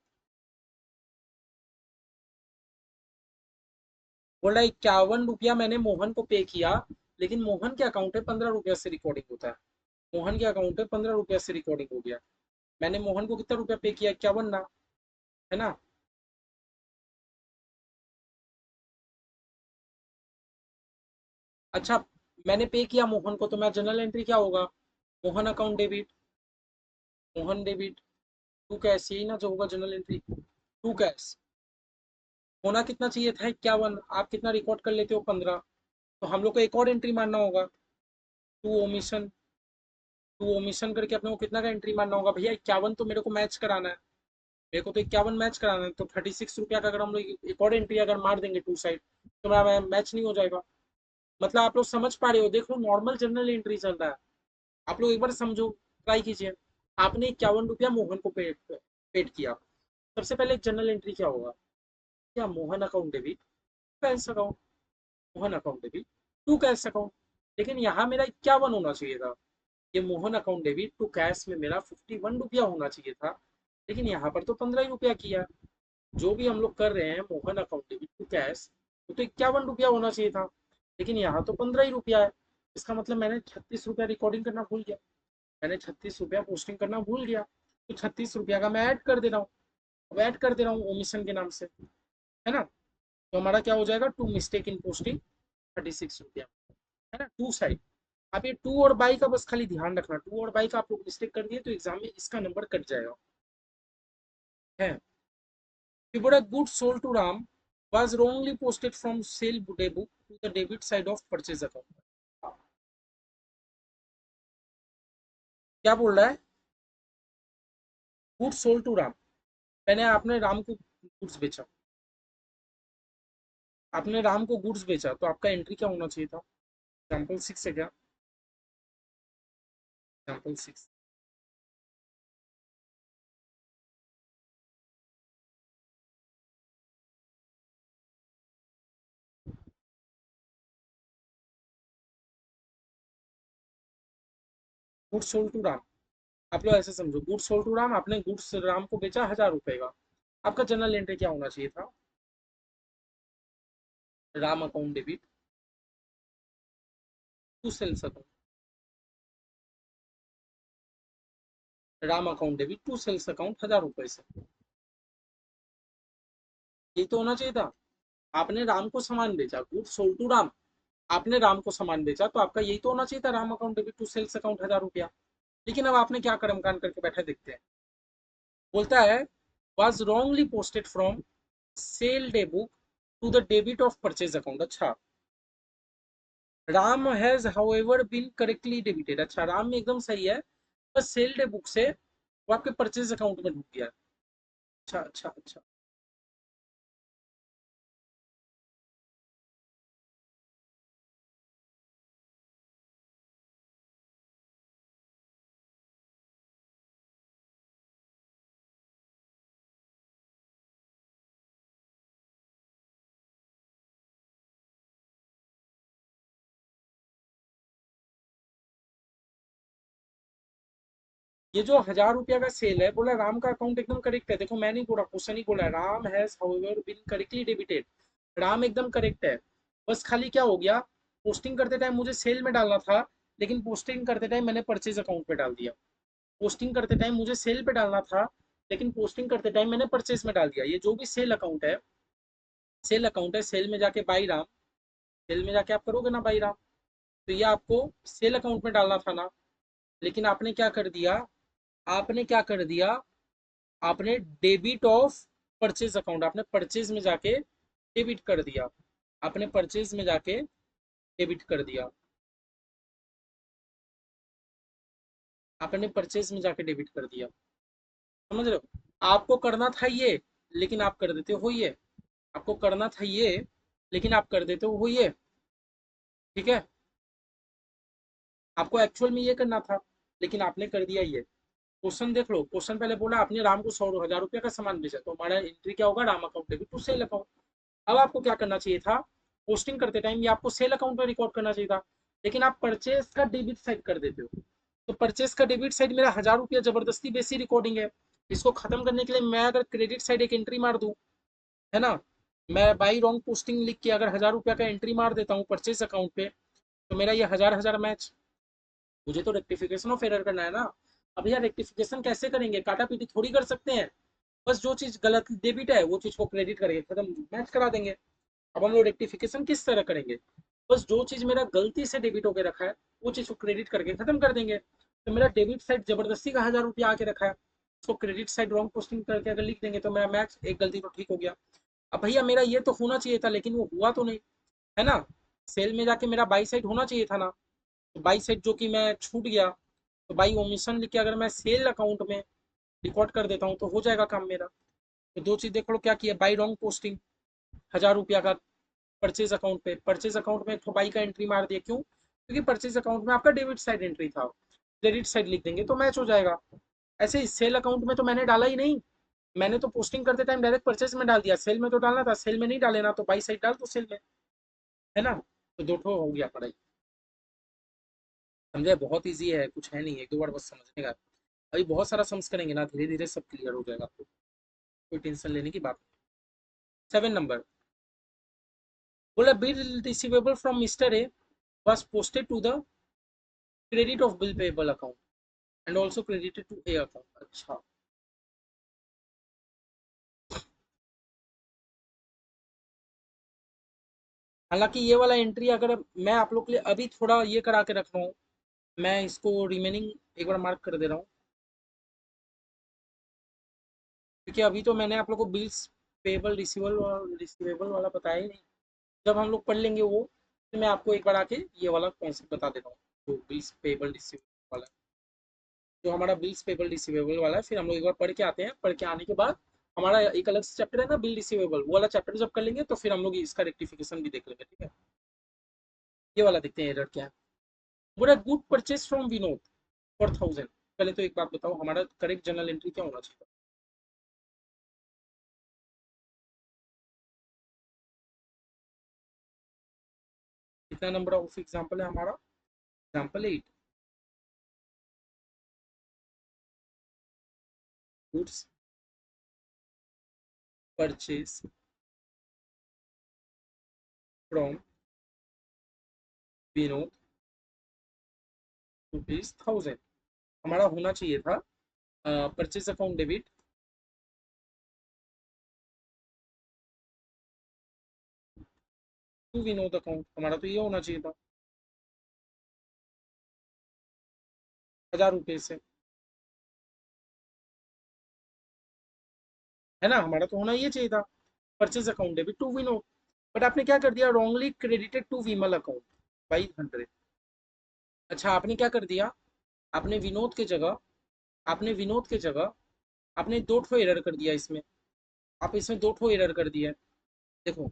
बोल रहा है 51 रुपया मैंने मोहन को पे किया, लेकिन मोहन के अकाउंट है 15 रुपया से रिकॉर्डिंग होता है। मोहन के अकाउंट है 15 रुपया से रिकॉर्डिंग हो गया। मैंने मोहन को कितना रुपया पे किया? 51 ना, है ना। अच्छा, मैंने पे किया मोहन को, तो मैं जनरल एंट्री क्या होगा? Mohan account debit, Mohan debit to cash, यही ना जो होगा जनरल एंट्री, टू कैश। होना कितना चाहिए था? 51, आप कितना रिकॉर्ड कर लेते हो? 15। तो हम लोग को एक और एंट्री मारना होगा, टू ओमिशन। टू ओमिशन करके अपने को कितना का एंट्री मारना होगा भैया? 51 तो मेरे को मैच कराना है, मेरे को तो 51 मैच कराना है। तो 36 रुपया का अगर हम लोग एक और एंट्री अगर मार देंगे टू साइड, तो मेरा मैच नहीं हो जाएगा। मतलब आप लोग समझ पा रहे हो? देखो नॉर्मल जनरल एंट्री चल रहा है, आप लोग एक बार समझो, ट्राई कीजिए। आपने 51 रुपया मोहन को पेड किया। सबसे पहले जनरल एंट्री क्या होगा? क्या Mohan account debit cash account, Mohan account debit to cash account. लेकिन यहाँ मेरा 51 होना चाहिए था। ये Mohan account debit to cash में मेरा 51 रुपया होना चाहिए था, लेकिन यहाँ पर तो 15 ही रुपया किया। जो भी हम लोग कर रहे हैं Mohan account debit to cash, वो तो 51 रुपया होना चाहिए था, लेकिन यहाँ तो 15 ही रुपया है। इसका मतलब मैंने 36 रुपया रिकॉर्डिंग करना भूल गया, मैंने 36 रुपया पोस्टिंग करना भूल गया। तो 36 रुपया का मैं ऐड कर दे रहा हूँ, अब ऐड कर दे रहा हूँ ओमिशन के नाम से, है ना। तो हमारा क्या हो जाएगा? टू मिस्टेक इन पोस्टिंग 36 रुपया, है ना, टू साइड। आप ये टू और बाई का बस खाली ध्यान रखना, टू और बाई का आप लोग मिस्टेक कर दिए तो एग्जाम में इसका नंबर कट जाएगा, है। If a good sold to Ram was wrongly posted from sale debit to the debit side of purchase account। क्या बोल रहा है? गुड सोल्ड टू राम, मैंने आपने राम को गुड्स बेचा, आपने राम को गुड्स बेचा, तो आपका एंट्री क्या होना चाहिए था? एग्जाम्पल 6 है क्या? Example 6, good sold to Ram. आप लोग ऐसे समझो, गुड सोल्ड टू राम, आपने गुड्स राम को बेचा 1000 रुपए का। आपका जनरल एंट्री क्या होना चाहिए था? Ram account debit to sales account, Ram account debit to sales account 1000 रुपए से, ये तो होना चाहिए था। आपने राम को सामान बेचा, गुड सोल्ड टू राम, आपने राम को सामान बेचा, तो आपका यही तो होना चाहिए था, Ram account debit to sales account 1000 रुपया। लेकिन अब आपने क्या कर्म कांड करके बैठा, देखते हैं। बोलता है was wrongly posted from sale day book to the debit of purchase account. अच्छा, Ram has however been correctly debited. अच्छा, राम में एकदम सही है, बस सेल डे बुक से वो आपके परचेज अकाउंट में ढूक गया। अच्छा अच्छा अच्छा, ये जो 1000 रुपया का सेल है, बोला राम का अकाउंट एकदम करेक्ट है। देखो मैं नहीं बोला, क्वेश्चन ही बोला, Ram has however been correctly debited, Ram एकदम करेक्ट है। बस खाली क्या हो गया, पोस्टिंग करते टाइम मुझे सेल में डालना था, लेकिन पोस्टिंग करते टाइम मैंने परचेज अकाउंट पे डाल दिया। पोस्टिंग करते टाइम मुझे सेल पे डालना था, लेकिन पोस्टिंग करते टाइम मैंने परचेज में डाल दिया। ये जो भी सेल अकाउंट है, सेल अकाउंट है, सेल में जाके बाई राम, सेल में जाके आप करोगे ना बाई राम, तो ये आपको सेल अकाउंट में डालना था ना। लेकिन आपने क्या कर दिया, आपने क्या कर दिया, आपने डेबिट ऑफ परचेज अकाउंट, आपने परचेज में जाके डेबिट कर दिया, आपने परचेज में जाके डेबिट कर दिया, आपने परचेज में जाके डेबिट कर दिया। समझ रहे हो? आपको करना था ये, लेकिन आप कर देते हो ये। आपको करना था ये, लेकिन आप कर देते हो ये। ठीक है, आपको एक्चुअल में ये करना था, लेकिन आपने कर दिया ये। क्वेश्चन देख लो, क्वेश्चन पहले बोला आपने राम को 100,000 रुपया का सामान बेचा, तो हमारा एंट्री क्या होगा, Ram account debit to sale account. अब आपको क्या करना चाहिए था, पोस्टिंग करते टाइम ये आपको सेल अकाउंट में रिकॉर्ड करना चाहिए था, लेकिन आप परचेज का डेबिट साइड कर देते हो। तो परचेज का डेबिट साइड मेरा 1,000 रुपया जबरदस्ती बेसी रिकॉर्डिंग है। इसको खत्म करने के लिए मैं अगर क्रेडिट साइड एक एंट्री मार दूं, है ना, मैं बाई रॉन्ग पोस्टिंग लिख के अगर 1,000 रुपया का एंट्री मार देता हूँ परचेज अकाउंट पे, तो मेरा ये हजार हजार मैच। मुझे तो रेक्टिफिकेशन ऑफ एरर करना है ना। अब यार रेक्टिफिकेशन कैसे करेंगे, काटा पीटी थोड़ी कर सकते हैं। बस जो चीज गलत डेबिट है वो चीज को क्रेडिट करके खत्म, मैच करा देंगे। अब हम लोग रेक्टिफिकेशन किस तरह करेंगे, बस जो चीज मेरा गलती से डेबिट होकर रखा है वो चीज को क्रेडिट करके खत्म कर देंगे। तो मेरा डेबिट साइड जबरदस्ती का 1,000 रुपया आके रखा है, उसको क्रेडिट साइड रॉन्ग पोस्टिंग करके अगर लिख देंगे तो मेरा मैच एक गलती तो ठीक हो गया। अब भैया मेरा ये तो होना चाहिए था, लेकिन वो हुआ तो नहीं, है ना। सेल में जाके मेरा बाई साइड होना चाहिए था ना, तो बाई साइड जो कि मैं छूट गया, तो बाई ओमिशन लिख के अगर मैं सेल अकाउंट में रिकॉर्ड कर देता हूँ तो हो जाएगा काम मेरा। तो दो चीज देख लो क्या किया, बाई रॉन्ग पोस्टिंग 1,000 रुपया का परचेज अकाउंट पे, परचेज अकाउंट में तो बाई का एंट्री मार दिया, क्यों, क्योंकि परचेज अकाउंट में आपका डेबिट साइड एंट्री था, क्रेडिट साइड लिख देंगे तो मैच हो जाएगा। ऐसे ही सेल अकाउंट में तो मैंने डाला ही नहीं, मैंने तो पोस्टिंग करते टाइम डायरेक्ट परचेज में डाल दिया, सेल में तो डालना था, सेल में नहीं डाले ना, तो बाई साइड डाल दो सेल में, है ना। तो दो ठो हो गया पढ़ाई। समझे, बहुत ईजी है, कुछ है नहीं, एक दो बार बस समझने का। अभी बहुत सारा सम्स करेंगे ना, धीरे धीरे सब क्लियर हो जाएगा आपको, कोई टेंशन लेने की बात नहीं। 7 नंबर बोला, bill receivable from mister A was posted to the credit of bill payable account and also credited to A account। अच्छा, हालांकि ये वाला एंट्री अगर मैं आप लोग के लिए अभी थोड़ा ये करा के रख रहा हूँ, मैं इसको रिमेनिंग एक बार मार्क कर दे रहा हूँ, क्योंकि अभी तो मैंने आप लोग को बिल्स पेबल रिसीवेबल और रिसीवेबल वाला बताया ही नहीं। जब हम लोग पढ़ लेंगे वो, तो मैं आपको एक बार आके ये वाला कॉन्सेप्ट बता देता हूँ, जो बिल्स पेबल रिसीवेबल वाला, जो हमारा बिल्स पेबल रिसीवेबल वाला है, फिर हम लोग एक बार पढ़ के आते हैं, पढ़ के आने के बाद हमारा एक अलग से चैप्टर है ना बिल रिसीवेबल, वो वाला चैप्टर जब कर लेंगे तो फिर हम लोग इसका रेक्टिफिकेशन भी देख लेंगे, ठीक है। ये वाला देखते हैं एरर क्या है। बोला good purchase from Vinod for 1,000। पहले तो एक बात बताओ, हमारा करेक्ट जर्नल एंट्री क्या होना चाहिए। कितना नंबर ऑफ एग्जाम्पल है हमारा, example 8। Goods purchase from Vinod ₹1,000, हमारा होना चाहिए था purchase account debit to Vinod account, हमारा तो ये होना चाहिए था 1,000 रुपये से, है ना, हमारा तो होना ये चाहिए था purchase account debit to Vinod. But आपने क्या कर दिया, wrongly credited to Vimal account by 100। अच्छा, आपने क्या कर दिया, आपने विनोद के जगह, आपने विनोद के जगह आपने दो ठो एरर कर दिया इसमें, आप इसमें दो ठो एरर कर दिया। देखो,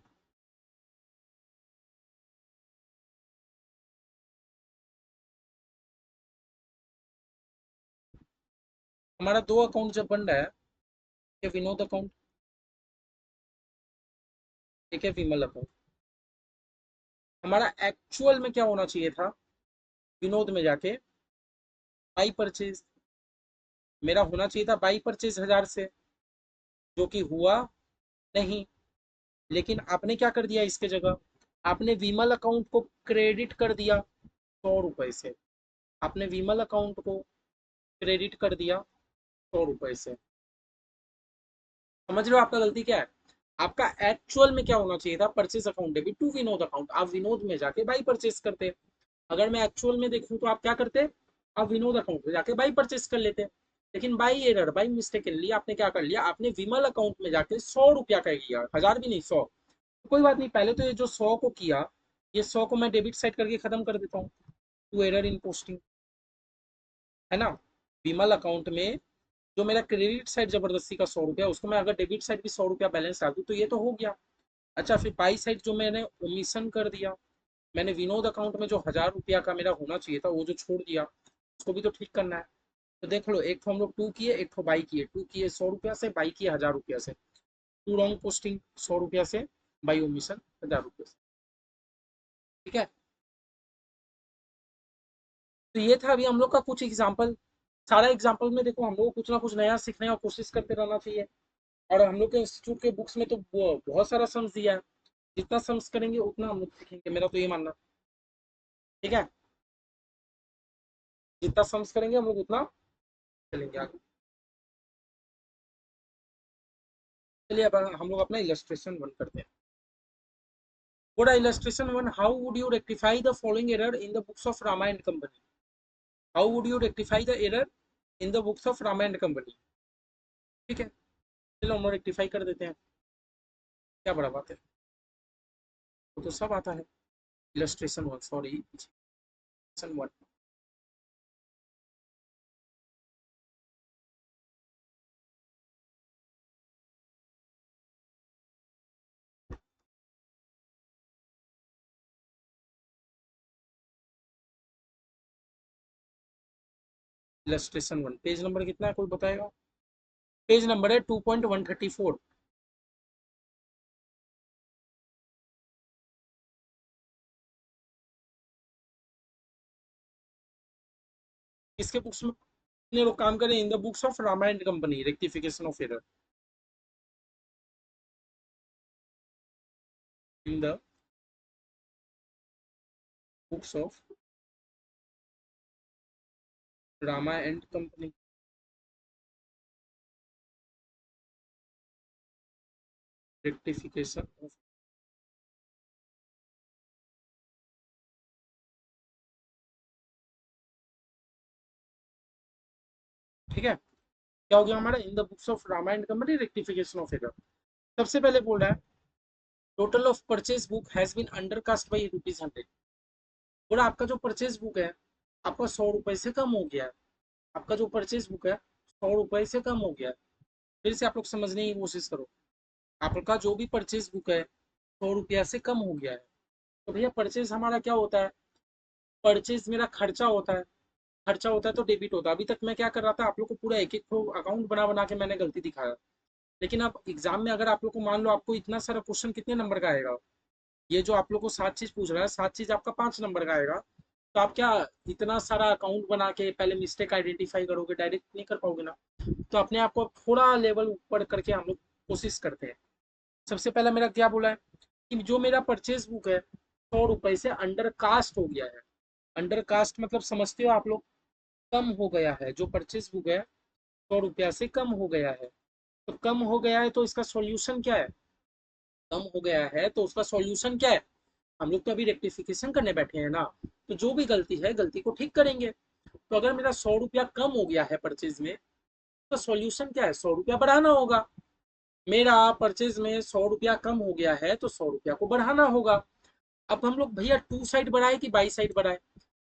हमारा दो अकाउंट जब बन रहा है, एक विनोद अकाउंट, एक है विमल अकाउंट, हमारा एक्चुअल में क्या होना चाहिए था, विनोद में जाके बाई परचेज, मेरा होना चाहिए था बाई परचेज 1,000 से, जो कि हुआ नहीं। लेकिन आपने क्या कर दिया इसके जगह, आपने विमल अकाउंट को क्रेडिट कर दिया 100 रुपए से, आपने विमल अकाउंट को क्रेडिट कर दिया 100 रुपए से। समझ रहे हो आपका गलती क्या है? आपका एक्चुअल में क्या होना चाहिए था, purchase account debit to Vinod account, आप विनोद में जाके बाई परचेज करते। अगर मैं एक्चुअल में देखूं तो आप क्या करते, आप विनोद अकाउंट में जाके बाई परचेज कर लेते। लेकिन बाई एरर, बाई मिस्टेक आपने क्या कर लिया, आपने विमल अकाउंट में जाके 100 रुपया का किया, 1000 भी नहीं, 100। कोई बात नहीं, पहले तो ये जो 100 को किया, ये 100 को मैं डेबिट साइड करके खत्म कर देता हूँ, टू एरर इन पोस्टिंग, है ना। विमल अकाउंट में जो मेरा क्रेडिट साइड जबरदस्ती का 100 रुपया, उसको मैं अगर डेबिट साइड भी 100 रुपया बैलेंस डाल दूँ तो ये तो हो गया। अच्छा, फिर बाई साइड जो मैंने ओमिशन कर दिया, मैंने विनोद अकाउंट में जो 1000 रुपया का मेरा होना चाहिए था वो जो छोड़ दिया, उसको भी तो ठीक करना है। तो देख लो, एक तो हम लोग टू किए, एक तो बाई किए, टू किए 100 रुपया से, बाई किए 1000 रुपया से, टू रॉन्ग पोस्टिंग 100 रुपया से, बाई ओमिशन 1000 रुपया से। ठीक है, तो ये था अभी हम लोग का कुछ एग्जाम्पल। सारा एग्जाम्पल में देखो, हम लोग को कुछ ना कुछ नया सीखने और कोशिश करते रहना चाहिए। और हम लोग के इंस्टीट्यूट के बुक्स में तो बहुत सारा सम्स दिया है, जितना सम्स करेंगे उतना हम लोग सीखेंगे, मेरा तो ये मानना। ठीक है, जितना सम्स करेंगे हम लोग उतना चलेंगे आगे। चलिए अब हम लोग अपना इलस्ट्रेशन वन करते हैं। What are illustration one? How would you rectify the following error in the books of Rama and Company? How would you rectify the error in the books of Rama and Company? ठीक है, चलो हम लोग rectify कर देते हैं, क्या बड़ा बात है, वो तो सब आता है। Illustration one, sorry, illustration one, illustration one, page number कितना है, कोई बताएगा? पेज नंबर है 2.134। इसके बुक्स में कितने लोग काम करें? In the books of Rama and company, rectification of error in the books of Rama and company, rectification of, ठीक है। क्या हो गया हमारा, in the books of Rama and company rectification of error. सबसे पहले बोल रहा है, total of purchase book has been undercast by ₹100। बोला आपका जो परचेज बुक है, आपका 100 रुपए से कम हो गया है। आपका जो परचेज बुक है 100 रुपए से कम हो गया है। फिर से आप लोग समझने की कोशिश करो, आपका जो भी परचेज बुक है 100 रुपया से कम हो गया है। तो भैया परचेज हमारा क्या होता है, परचेज मेरा खर्चा होता है, खर्चा होता है तो डेबिट होता है। अभी तक मैं क्या कर रहा था, आप लोग को पूरा एक एक अकाउंट बना बना के मैंने गलती दिखाया। लेकिन अब एग्जाम में अगर आप लोग को मान लो आपको इतना सारा क्वेश्चन कितने नंबर का आएगा, ये जो आप लोग को 7 चीज पूछ रहा है, 7 चीज आपका 5 नंबर का आएगा। तो आप क्या इतना सारा अकाउंट बना के पहले मिस्टेक आइडेंटिफाई करोगे, डायरेक्ट नहीं कर पाओगे ना। तो अपने आप को थोड़ा लेवल ऊपर करके हम लोग कोशिश करते हैं। सबसे पहला मेरा क्या बोला है कि जो मेरा परचेज बुक है 100 रुपए से अंडर कास्ट हो गया है। अंडर कास्ट मतलब समझते हो आप लोग, कम हो गया है। जो परचेज बुक है 100 रुपया से कम हो गया है। तो कम हो गया है तो इसका सॉल्यूशन क्या है, कम हो गया है तो उसका सॉल्यूशन क्या है। हम लोग तो अभी रेक्टिफिकेशन करने बैठे हैं ना, तो जो भी गलती है गलती को ठीक करेंगे। तो अगर मेरा 100 रुपया कम हो गया है परचेज में, तो सॉल्यूशन क्या है, 100 रुपया बढ़ाना होगा। मेरा परचेज में 100 रुपया कम हो गया है तो 100 रुपया को बढ़ाना होगा। अब हम लोग भैया टू साइड बढ़ाए कि बाई साइड बढ़ाए?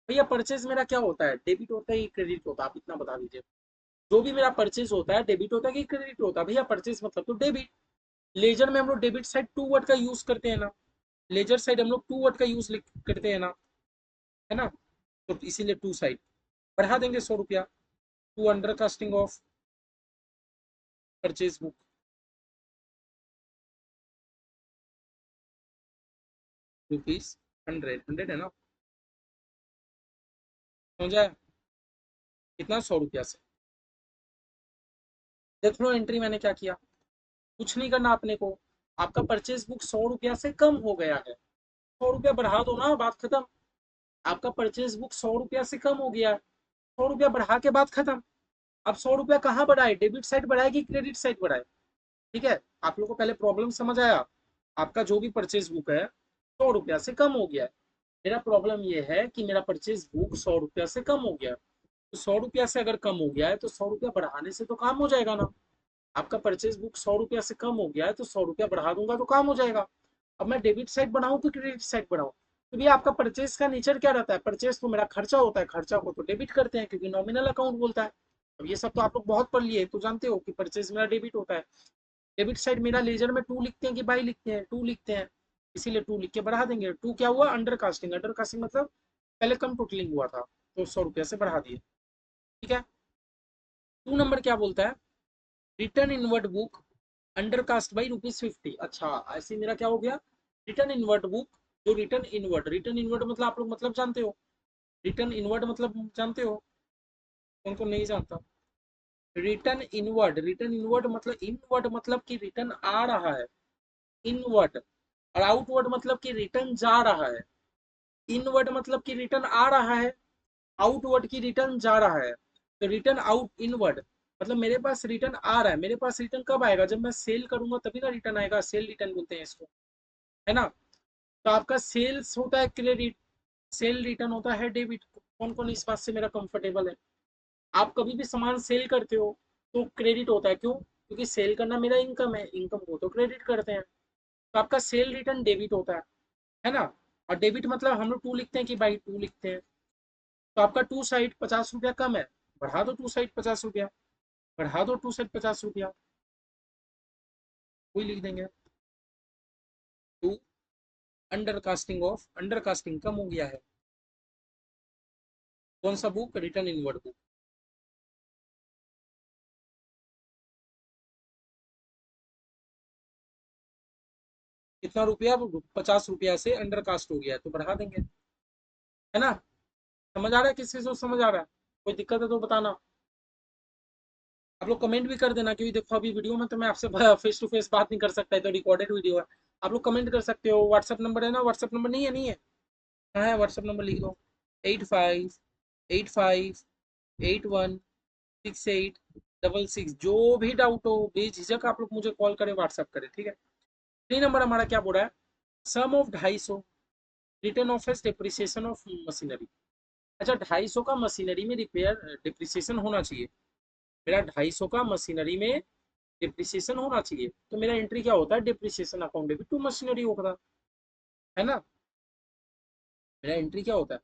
भैया परचेज मेरा क्या होता है, डेबिट होता है कि क्रेडिट होता है, आप इतना बता दीजिए। जो भी मेरा परचेज होता है डेबिट होता है कि क्रेडिट होता है? भैया परचेज मतलब तो डेबिट। लेजर में हम लोग डेबिट साइड टू वर्ड का यूज करते हैं ना, लेजर साइड हम लोग टू वर्ड का यूज करते हैं ना, है ना। तो इसीलिए टू साइड बढ़ा देंगे 100 रुपया, to undercasting of purchase book ₹100, 100 है ना, समझा? कितना, 100 रुपया से। देख लो एंट्री मैंने क्या किया, कुछ नहीं करना अपने को। आपका परचेज बुक 100 रुपया से कम हो गया है, 100 रुपया बढ़ा दो ना, बात खत्म। आपका परचेज बुक 100 रुपया से कम हो गया है, 100 रुपया बढ़ा के बात खत्म। अब 100 रुपया कहाँ बढ़ाए, डेबिट साइड बढ़ाए कि क्रेडिट साइड बढ़ाए? ठीक है, आप लोग को पहले प्रॉब्लम समझ आया। आपका जो भी परचेज बुक है 100 रुपया से कम हो गया है। मेरा प्रॉब्लम ये है कि मेरा परचेज बुक 100 रुपया से कम हो गया है। तो 100 रुपया से अगर कम हो गया है तो 100 रुपया बढ़ाने से तो काम हो जाएगा ना। आपका परचेज बुक 100 रुपया से कम हो गया है तो 100 रुपया बढ़ा दूंगा तो काम हो जाएगा। अब मैं डेबिट साइड बढ़ाऊं कि क्रेडिट साइड बढ़ाऊं? तो भैया आपका परचेज का नेचर क्या रहता है? परचेज तो मेरा खर्चा होता है, खर्चा को तो डेबिट करते हैं क्योंकि नॉमिनल अकाउंट बोलता है। अब ये सब तो आप लोग बहुत पढ़ लिए तो जानते हो कि परचेज मेरा डेबिट होता है। डेबिट साइड मेरा लेजर में टू लिखते हैं कि बाई लिखते हैं? टू लिखते हैं, इसीलिए टू लिख के बढ़ा देंगे। टू क्या हुआ? Under casting. अंडर कास्टिंग मतलब पहले कम टोटलिंग हुआ था तो 100 रुपया से बढ़ा दिए। ठीक है। 2 नंबर क्या बोलता है? Return inward book undercast by ₹50। अच्छा, ऐसे मेरा क्या हो गया? रिटर्न इनवर्ड बुक, जो रिटर्न इनवर्ड मतलब आप लोग मतलब जानते हो? रिटर्न इनवर्ड मतलब जानते हो? कौन कौन नहीं जानता? रिटर्न इनवर्ड मतलब इनवर्ड मतलब कि रिटर्न आ रहा है, इनवर्ड। और आउटवर्ड मतलब कि रिटर्न जा रहा है। इनवर्ड मतलब कि रिटर्न आ रहा है, आउटवर्ड की रिटर्न जा रहा है। तो रिटर्न आउट इनवर्ड मतलब मेरे पास रिटर्न आ रहा है। मेरे पास रिटर्न कब आएगा? जब मैं सेल करूंगा तभी ना रिटर्न आएगा। सेल रिटर्न बोलते हैं इसको, है ना। तो आपका सेल्स होता है क्रेडिट, सेल रिटर्न होता है डेबिट। कौन कौन इस बात से मेरा कंफर्टेबल है? आप कभी भी सामान सेल करते हो तो क्रेडिट होता है, क्यों? क्योंकि सेल करना मेरा इनकम है, इनकम को तो क्रेडिट करते हैं। तो आपका सेल रिटर्न डेबिट होता है ना। और डेबिट मतलब हम लोग टू लिखते हैं कि बाई टू लिखते हैं। तो आपका टू साइड 50 रुपया कम है, बढ़ा दो टू साइड 50 रुपया, बढ़ा दो टू साइड 50 रुपया, वही लिख देंगे। To undercasting of, undercasting कम हो गया है। कौन सा बुक? Return inward book. कितना रुपया? 50 रुपया से अंडर कास्ट हो गया है तो बढ़ा देंगे, है ना। समझ आ रहा है? किसी को समझ आ रहा है? कोई दिक्कत है तो बताना। आप लोग कमेंट भी कर देना, क्योंकि देखो अभी वीडियो में तो मैं आपसे फेस टू फेस बात नहीं कर सकता है, तो रिकॉर्डेड वीडियो है। आप लोग कमेंट कर सकते हो। व्हाट्सअप नंबर है ना? व्हाट्सअप नंबर नहीं है? नहीं है? हाँ है, व्हाट्सअप नंबर लिख दो। 85858166। जो भी डाउट हो बेझिझक आप लोग मुझे कॉल करें, व्हाट्सअप करें, ठीक है। 3 नंबर हमारा क्या बोल रहा है? Sum of 250 return of as depreciation of machinery. अच्छा, 250 का मशीनरी में रिपेयर डिप्रिसिएशन होना चाहिए। मेरा 250 का मशीनरी में डिप्रिसिएशन होना चाहिए, तो मेरा एंट्री क्या होता है? Depreciation account debit to machinery होगा, है ना। मेरा एंट्री क्या होता है?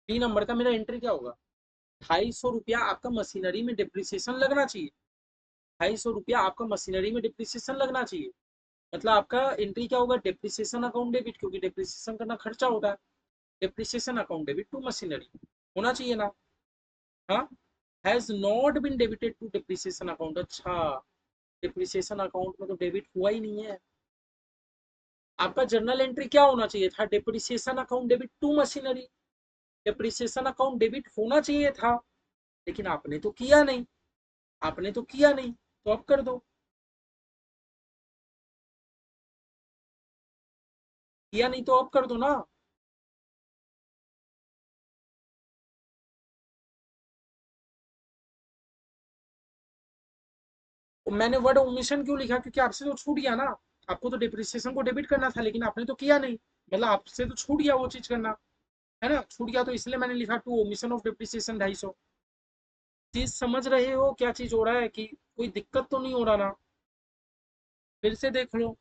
3 नंबर का मेरा एंट्री क्या होगा? 250 रुपया आपका मशीनरी में डिप्रिसिएशन लगना चाहिए। 250 रुपया आपका मशीनरी में डिप्रिसिएशन लगना चाहिए। मतलब आपका एंट्री क्या होगा? डिप्रिसिएशन अकाउंट डेबिट, क्योंकि डिप्रिसिएशन करना खर्चा होता है। Depreciation account debit to machinery होना चाहिए ना। हाँ, has not been debited to depreciation account. अच्छा, डिप्रिसिएशन अकाउंट में तो डेबिट हुआ ही नहीं है। आपका जर्नल एंट्री क्या होना चाहिए था? Depreciation account debit to machinery. Depreciation account debit होना चाहिए था, लेकिन आपने तो किया नहीं। आपने तो किया नहीं, तो अब कर दो। किया नहीं तो अब कर दो ना। तो मैंने वर्ड ओमिशन क्यों लिखा? क्योंकि आपसे तो छूट गया ना। आपको तो डिप्रिसिएशन को डेबिट करना था, लेकिन आपने तो किया नहीं। मतलब आपसे तो छूट गया वो चीज करना, है ना। छूट गया तो इसलिए मैंने लिखा टू ओमिशन ऑफ डिप्रिसिएशन 250। चीज समझ रहे हो क्या चीज हो रहा है? कि कोई दिक्कत तो नहीं हो रहा ना? फिर से देख लो।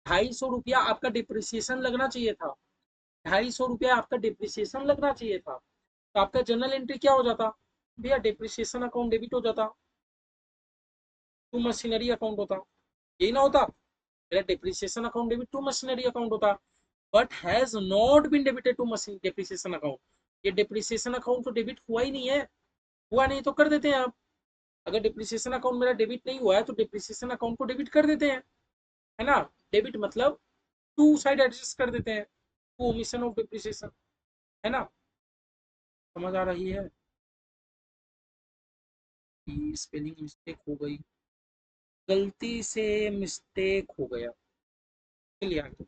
250 रुपया आपका डिप्रिसिएशन लगना चाहिए था। 250 रुपया आपका डिप्रिसिएशन लगना चाहिए था, तो आपका जर्नल एंट्री क्या हो जाता? भैया डिप्रिसिएशन अकाउंट डेबिट हो जाता, टू मशीनरी अकाउंट होता। यही ना होता? मेरा depreciation account debit to machinery account होता। But has not been debited to machine depreciation account. ये डिप्रिसिएशन अकाउंट तो डेबिट हुआ ही नहीं है। हुआ नहीं तो कर देते हैं आप। अगर डिप्रिसिएशन अकाउंट मेरा डेबिट नहीं हुआ है तो डिप्रिसिएशन अकाउंट को डेबिट कर देते हैं, है ना। डेबिट मतलब टू साइड एडजस्ट कर देते हैं, टू ओमिशन ऑफ डिप्रिसिएशन, है ना। समझ आ रही है? कि स्पेलिंग मिस्टेक हो गई, गलती से मिस्टेक हो गया। चलिए आगे।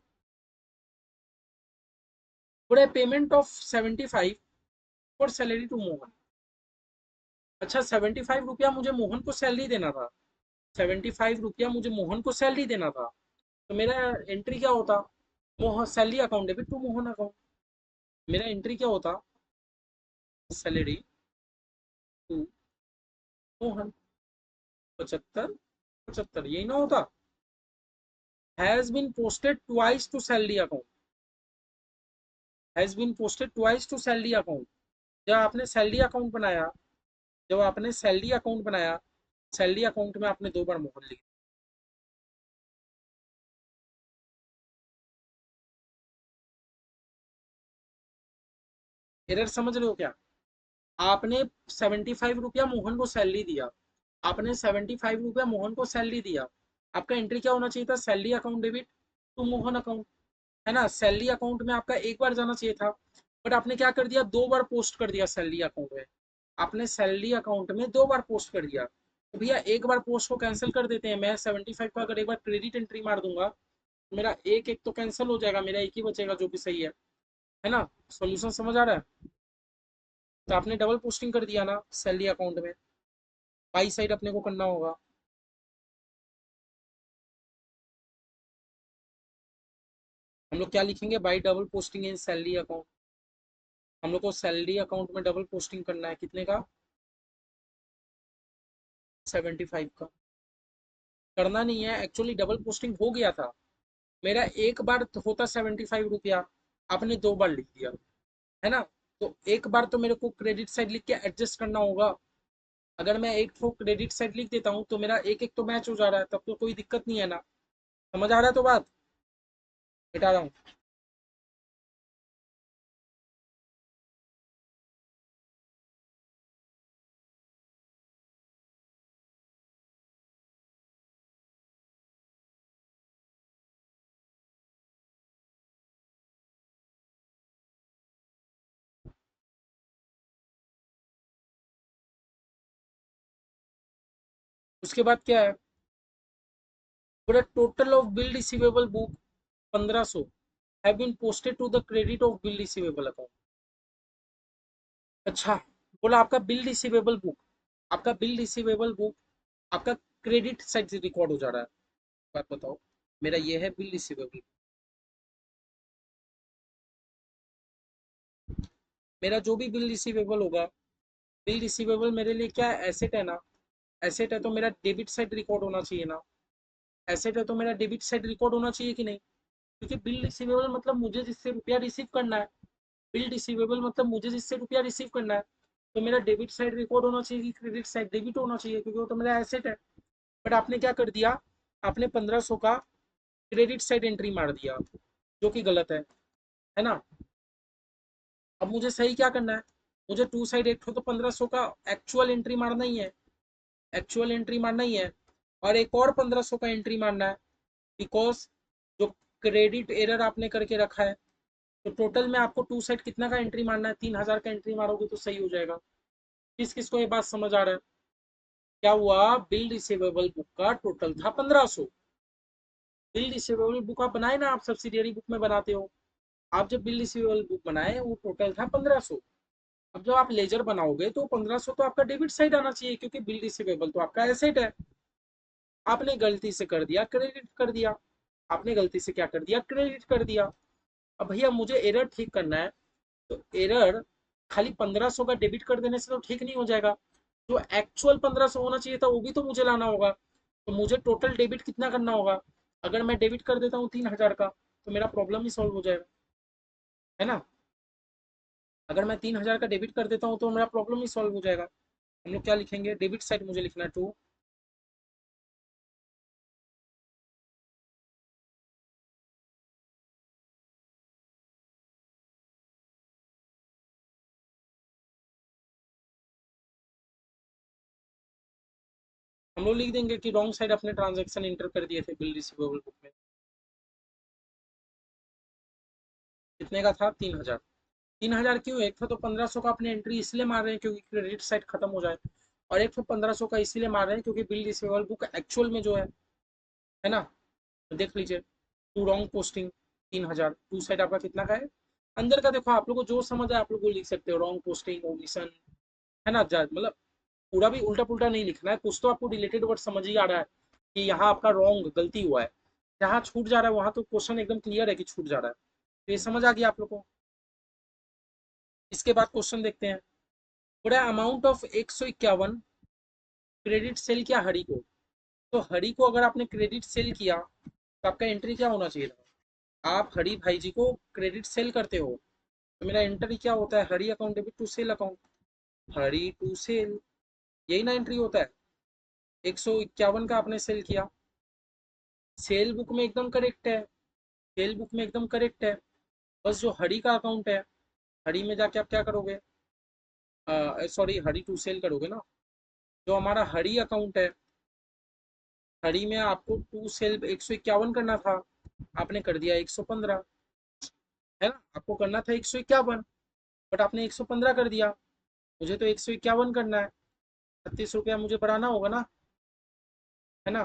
पूरा payment of 75 for salary to Mohan. अच्छा, 75 रुपया मुझे मोहन को सैलरी देना था। ₹75 मुझे मोहन को सैलरी देना था, तो मेरा एंट्री क्या होता? Mohan salary account debit to Mohan account. मेरा एंट्री क्या होता? Salary to Mohan. 75 75 यही ना होता? Has been posted twice to salary account. Has been posted twice to salary account. जब आपने सैलरी अकाउंट बनाया, जब आपने सैलरी अकाउंट बनाया, सैलरी अकाउंट में आपने 2 बार मोहन लिखा। एरर समझ रहे हो क्या? आपने ₹75 मोहन को सैलरी दिया, आपने ₹75 मोहन को सैलरी दिया। आपका एंट्री क्या होना चाहिए था? Salary account debit to Mohan account, है ना? सैलरी अकाउंट में आपका एक बार जाना चाहिए था, बट आपने क्या कर दिया? 2 बार पोस्ट कर दिया सैलरी अकाउंट में। आपने सैलरी अकाउंट में 2 बार पोस्ट कर दिया, तो भैया एक बार पोस्ट को कैंसिल कर देते हैं। मैं 75 का अगर एक बार क्रेडिट एंट्री मार दूंगा, तो मेरा एक एक तो कैंसिल हो जाएगा, मेरा एक ही बचेगा जो भी सही है ना? सॉल्यूशन समझ आ रहा है? तो आपने डबल पोस्टिंग कर दिया ना सैलरी अकाउंट में, बाई साइड अपने को करना होगा। हम लोग क्या लिखेंगे? By double posting in salary account. हम लोग को सैलरी अकाउंट में डबल पोस्टिंग करना है, कितने का? 75 का। करना नहीं है, एक्चुअली डबल पोस्टिंग हो गया था। मेरा एक बार तो होता ₹75, आपने 2 बार लिख दिया, है ना? तो एक बार तो मेरे को क्रेडिट साइड लिख के एडजस्ट करना होगा। अगर मैं एक ठो क्रेडिट साइड लिख देता हूँ तो मेरा एक एक तो मैच हो जा रहा है, तब तो कोई दिक्कत नहीं है ना। समझ आ रहा है तो बात? मिटा रहा हूँ। उसके बाद क्या है? पूरा total of bill receivable book 1500 have been posted to the credit of bill receivable account. अच्छा, बोला आपका बिल रिसीवेबल बुक, आपका बिल रिसीवेबल बुक आपका क्रेडिट साइड से रिकॉर्ड हो जा रहा है। बात बताओ, मेरा ये है बिल रिसीवेबल। मेरा जो भी बिल रिसीवेबल होगा, बिल रिसीवेबल मेरे लिए क्या है? एसेट है ना? एसेट है तो मेरा डेबिट साइड रिकॉर्ड होना चाहिए ना? एसेट है तो मेरा डेबिट साइड रिकॉर्ड होना चाहिए कि नहीं? क्योंकि बिल रिसीवेबल मतलब मुझे जिससे रुपया रिसीव करना है। बिल रिसीवेबल मतलब मुझे जिससे रुपया रिसीव करना है, तो मेरा डेबिट साइड रिकॉर्ड होना चाहिए कि क्रेडिट साइड डेबिट होना चाहिए, क्योंकि वो तो मेरा एसेट है। बट आपने क्या कर दिया? आपने 1500 का क्रेडिट साइड एंट्री मार दिया, जो कि गलत है ना? अब मुझे सही क्या करना है? मुझे टू साइड एक तो 1500 का एक्चुअल एंट्री मारना ही है, एक्चुअल एंट्री मारना ही है, और एक और 1500 का एंट्री मारना है, बिकॉज जो क्रेडिट एरर आपने करके रखा है। तो टोटल में आपको टू साइड कितना का एंट्री मारना है? 3000 का एंट्री मारोगे तो सही हो जाएगा। किस किस को ये बात समझ आ रहा है? क्या हुआ? बिल रिसीवेबल बुक का टोटल था 1500। बिल रिसीवेबल बुक आप बनाए ना, आप सब्सिडियरी बुक में बनाते हो। आप जब बिल रिसीवेबल बुक बनाए वो टोटल था 1500। अब जब आप लेजर बनाओगे तो 1500 तो आपका डेबिट साइड आना चाहिए, क्योंकि बिल रिसीवेबल तो आपका एसेट है। आपने गलती से कर दिया क्रेडिट कर दिया, आपने गलती से क्या कर दिया? क्रेडिट कर दिया। अब भैया मुझे एरर ठीक करना है, तो एरर खाली 1500 का डेबिट कर देने से तो ठीक नहीं हो जाएगा। जो एक्चुअल 1500 होना चाहिए था वो भी तो मुझे लाना होगा। तो मुझे टोटल डेबिट कितना करना होगा? अगर मैं डेबिट कर देता हूँ 3000 का, तो मेरा प्रॉब्लम ही सॉल्व हो जाएगा, है ना? अगर मैं 3000 का डेबिट कर देता हूँ तो मेरा प्रॉब्लम ही सॉल्व हो जाएगा। हम लोग क्या लिखेंगे? डेबिट साइड मुझे लिखना है टू। हम लोग लिख देंगे कि रॉन्ग साइड अपने ट्रांजेक्शन इंटर कर दिए थे बिल रिसीवेबल बुक में। कितने का था? 3000। 3000 क्यों? एक तो 1500 का अपने एंट्री इसलिए मार रहे हैं क्योंकि क्रेडिट साइड खत्म हो जाए, और एक तो 1500 का इसीलिए मार रहे हैं क्योंकि बिल रिसीवेबल बुक एक्चुअल में जो है ना? तो देख लीजिए, to wrong posting 3000, to side आपका कितना का है? अंदर का देखो, आप लोग को जो समझ है आप लोग को लिख सकते हो, रॉन्ग पोस्टिंग, ओमिशन, है ना? मतलब पूरा भी उल्टा पुल्टा नहीं लिखना है, कुछ तो आपको रिलेटेड वर्ड समझ ही आ रहा है। कि यहाँ आपका रॉन्ग गलती हुआ है, जहाँ छूट जा रहा है वहां तो क्वेश्चन एकदम क्लियर है कि छूट जा रहा है। तो ये समझ आ गया आप लोग को। इसके बाद क्वेश्चन देखते हैं। पूरा अमाउंट ऑफ 151 क्रेडिट सेल किया हरी को। तो हरी को अगर आपने क्रेडिट सेल किया तो आपका एंट्री क्या होना चाहिए था? आप हरी भाई जी को क्रेडिट सेल करते हो, तो मेरा एंट्री क्या होता है? Hari account debit to sale account, Hari to sale, यही ना एंट्री होता है। 151 का आपने सेल किया, सेल बुक में एकदम करेक्ट है, सेल बुक में एकदम करेक्ट है। बस जो हरी का अकाउंट है, हरी में जाके आप क्या करोगे? सॉरी, हरी टू सेल करोगे ना। जो हमारा हरी अकाउंट है, हरी में आपको टू सेल 151 करना था, आपने कर दिया 115, है ना? आपको करना था 151, बट आपने 115 कर दिया। मुझे तो 151 करना है, 36 रुपया मुझे बढ़ाना होगा ना, है ना?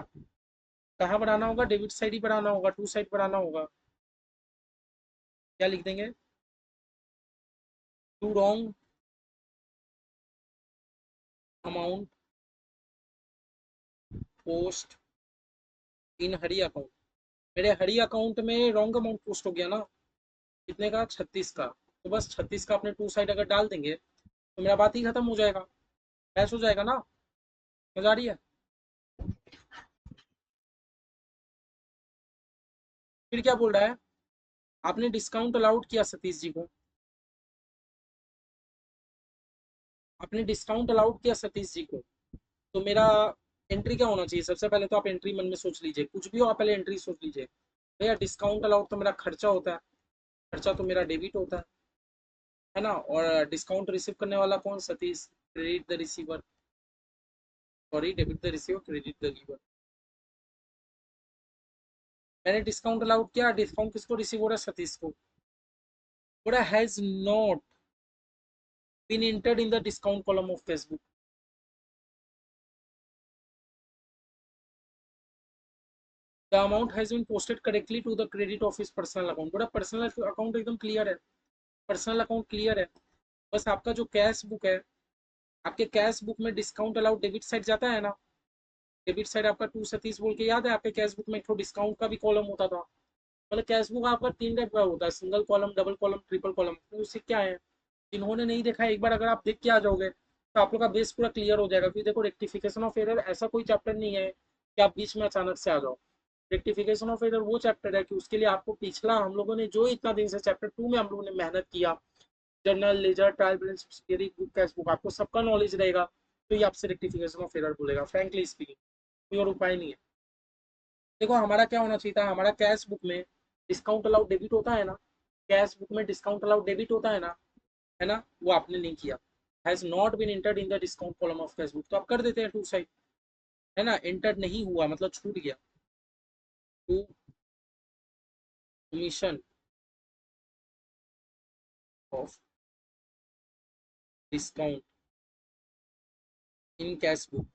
कहाँ बढ़ाना होगा? डेबिट साइड ही बढ़ाना होगा, टू साइड बढ़ाना होगा। क्या लिख देंगे? To wrong amount post in Hari account. मेरे हरी अकाउंट में रॉन्ग अमाउंट पोस्ट हो गया ना। कितने का? 36 का। तो बस 36 का अपने टू साइड अगर डाल देंगे तो मेरा बात ही खत्म हो जाएगा, ऐसा हो जाएगा ना। मजा आ रही है? फिर क्या बोल रहा है? आपने डिस्काउंट अलाउड किया सतीश जी को, आपने डिस्काउंट अलाउड किया सतीश जी को, तो मेरा एंट्री क्या होना चाहिए? सबसे पहले तो आप एंट्री मन में सोच लीजिए, कुछ भी हो आप पहले एंट्री सोच लीजिए। भैया डिस्काउंट अलाउड तो मेरा खर्चा होता है, खर्चा तो मेरा डेबिट होता है ना? और डिस्काउंट रिसीव करने वाला कौन? Satish. Credit the receiver, sorry, debit the receiver, credit the giver. मैंने डिस्काउंट अलाउड किया, डिस्काउंट किसको रिसीव हो रहा है? सतीश को। पूरा has not been entered in the discount column of Facebook. The amount has been posted correctly to the credit of his personal account. बड़ा personal account एकदम क्लियर है, पर्सनल अकाउंट क्लियर है। बस आपका जो कैश बुक है, आपके cash book में डिस्काउंट अलाउड डेबिट साइड जाता है ना। डेबिट साइड आपका टू सतीश बोल के याद है? आपके कैश बुक में एक डिस्काउंट का भी कॉलम होता था। मतलब कैश बुक आपका तीन टाइप का होता है, single column, double column, triple column. तो उससे क्या है, जिन्होंने नहीं देखा एक बार अगर आप देख के आ जाओगे तो आप लोग का बेस पूरा क्लियर हो जाएगा। क्योंकि देखो रेक्टिफिकेशन ऑफ एरर ऐसा कोई चैप्टर नहीं है कि आप बीच में अचानक से आ जाओ। रेक्टिफिकेशन ऑफ एरर वो चैप्टर है कि उसके लिए आपको पिछला हम लोगों ने जो इतना दिन से चैप्टर 2 में हम लोगों ने मेहनत किया, journal, ledger, trial balance, subsidiary, book, cash book, आपको सबका नॉलेज रहेगा। तो ये आपसे रेक्टिफिकेशन ऑफ एरर बोलेगा, फ्रैंकली स्पीकिंग कोई और उपाय नहीं है। देखो हमारा क्या होना चाहिए था, हमारा कैश बुक में डिस्काउंट अलाउड डेबिट होता है ना, कैश बुक में डिस्काउंट अलाउड डेबिट होता है ना, वो आपने नहीं किया। Has not been entered in the discount column of cash book, तो आप कर देते हैं टू साइड, है ना? एंटर नहीं हुआ मतलब छूट गया। To commission of discount in cash book,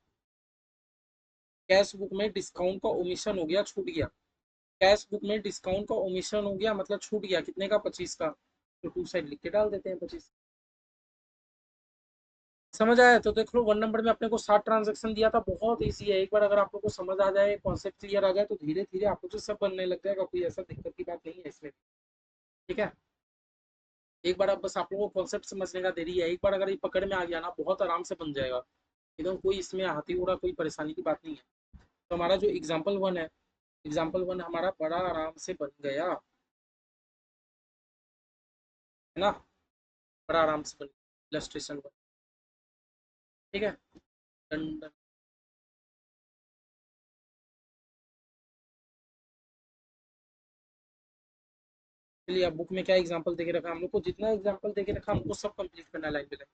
cash book में डिस्काउंट का ओमिशन हो गया, छूट गया। कैश बुक में डिस्काउंट का ओमिशन हो गया मतलब छूट गया, कितने का? 25 का। तो टू साइड लिख के डाल देते हैं 25। समझ आया? तो देख लो 1 नंबर में अपने को 7 ट्रांजेक्शन दिया था, बहुत ईजी है। एक बार अगर आप लोग को समझ आ जाए, कॉन्सेप्ट क्लियर आ जाए, तो धीरे धीरे आप लोग से सब बनने लग जाएगा, कोई ऐसा दिक्कत की बात नहीं है इसमें। ठीक है, एक बार अब बस आप लोगों को कॉन्सेप्ट समझने का देरी है। एक बार अगर ये पकड़ में आ गया ना, बहुत आराम से बन जाएगा एकदम, कोई इसमें हाथी घोड़ा कोई परेशानी की बात नहीं है। तो हमारा जो एग्जाम्पल 1 है, एग्जाम्पल 1 हमारा बड़ा आराम से बन गया, है ना? बड़ा आराम से बन गया इलस्ट्रेशन 1। ठीक है, डन डन। चलिए अब बुक में क्या एग्जाम्पल देके रखा, हम लोग को जितना एग्जाम्पल देके रखा हमको सब कंप्लीट करना है लाइन बाय लाइन,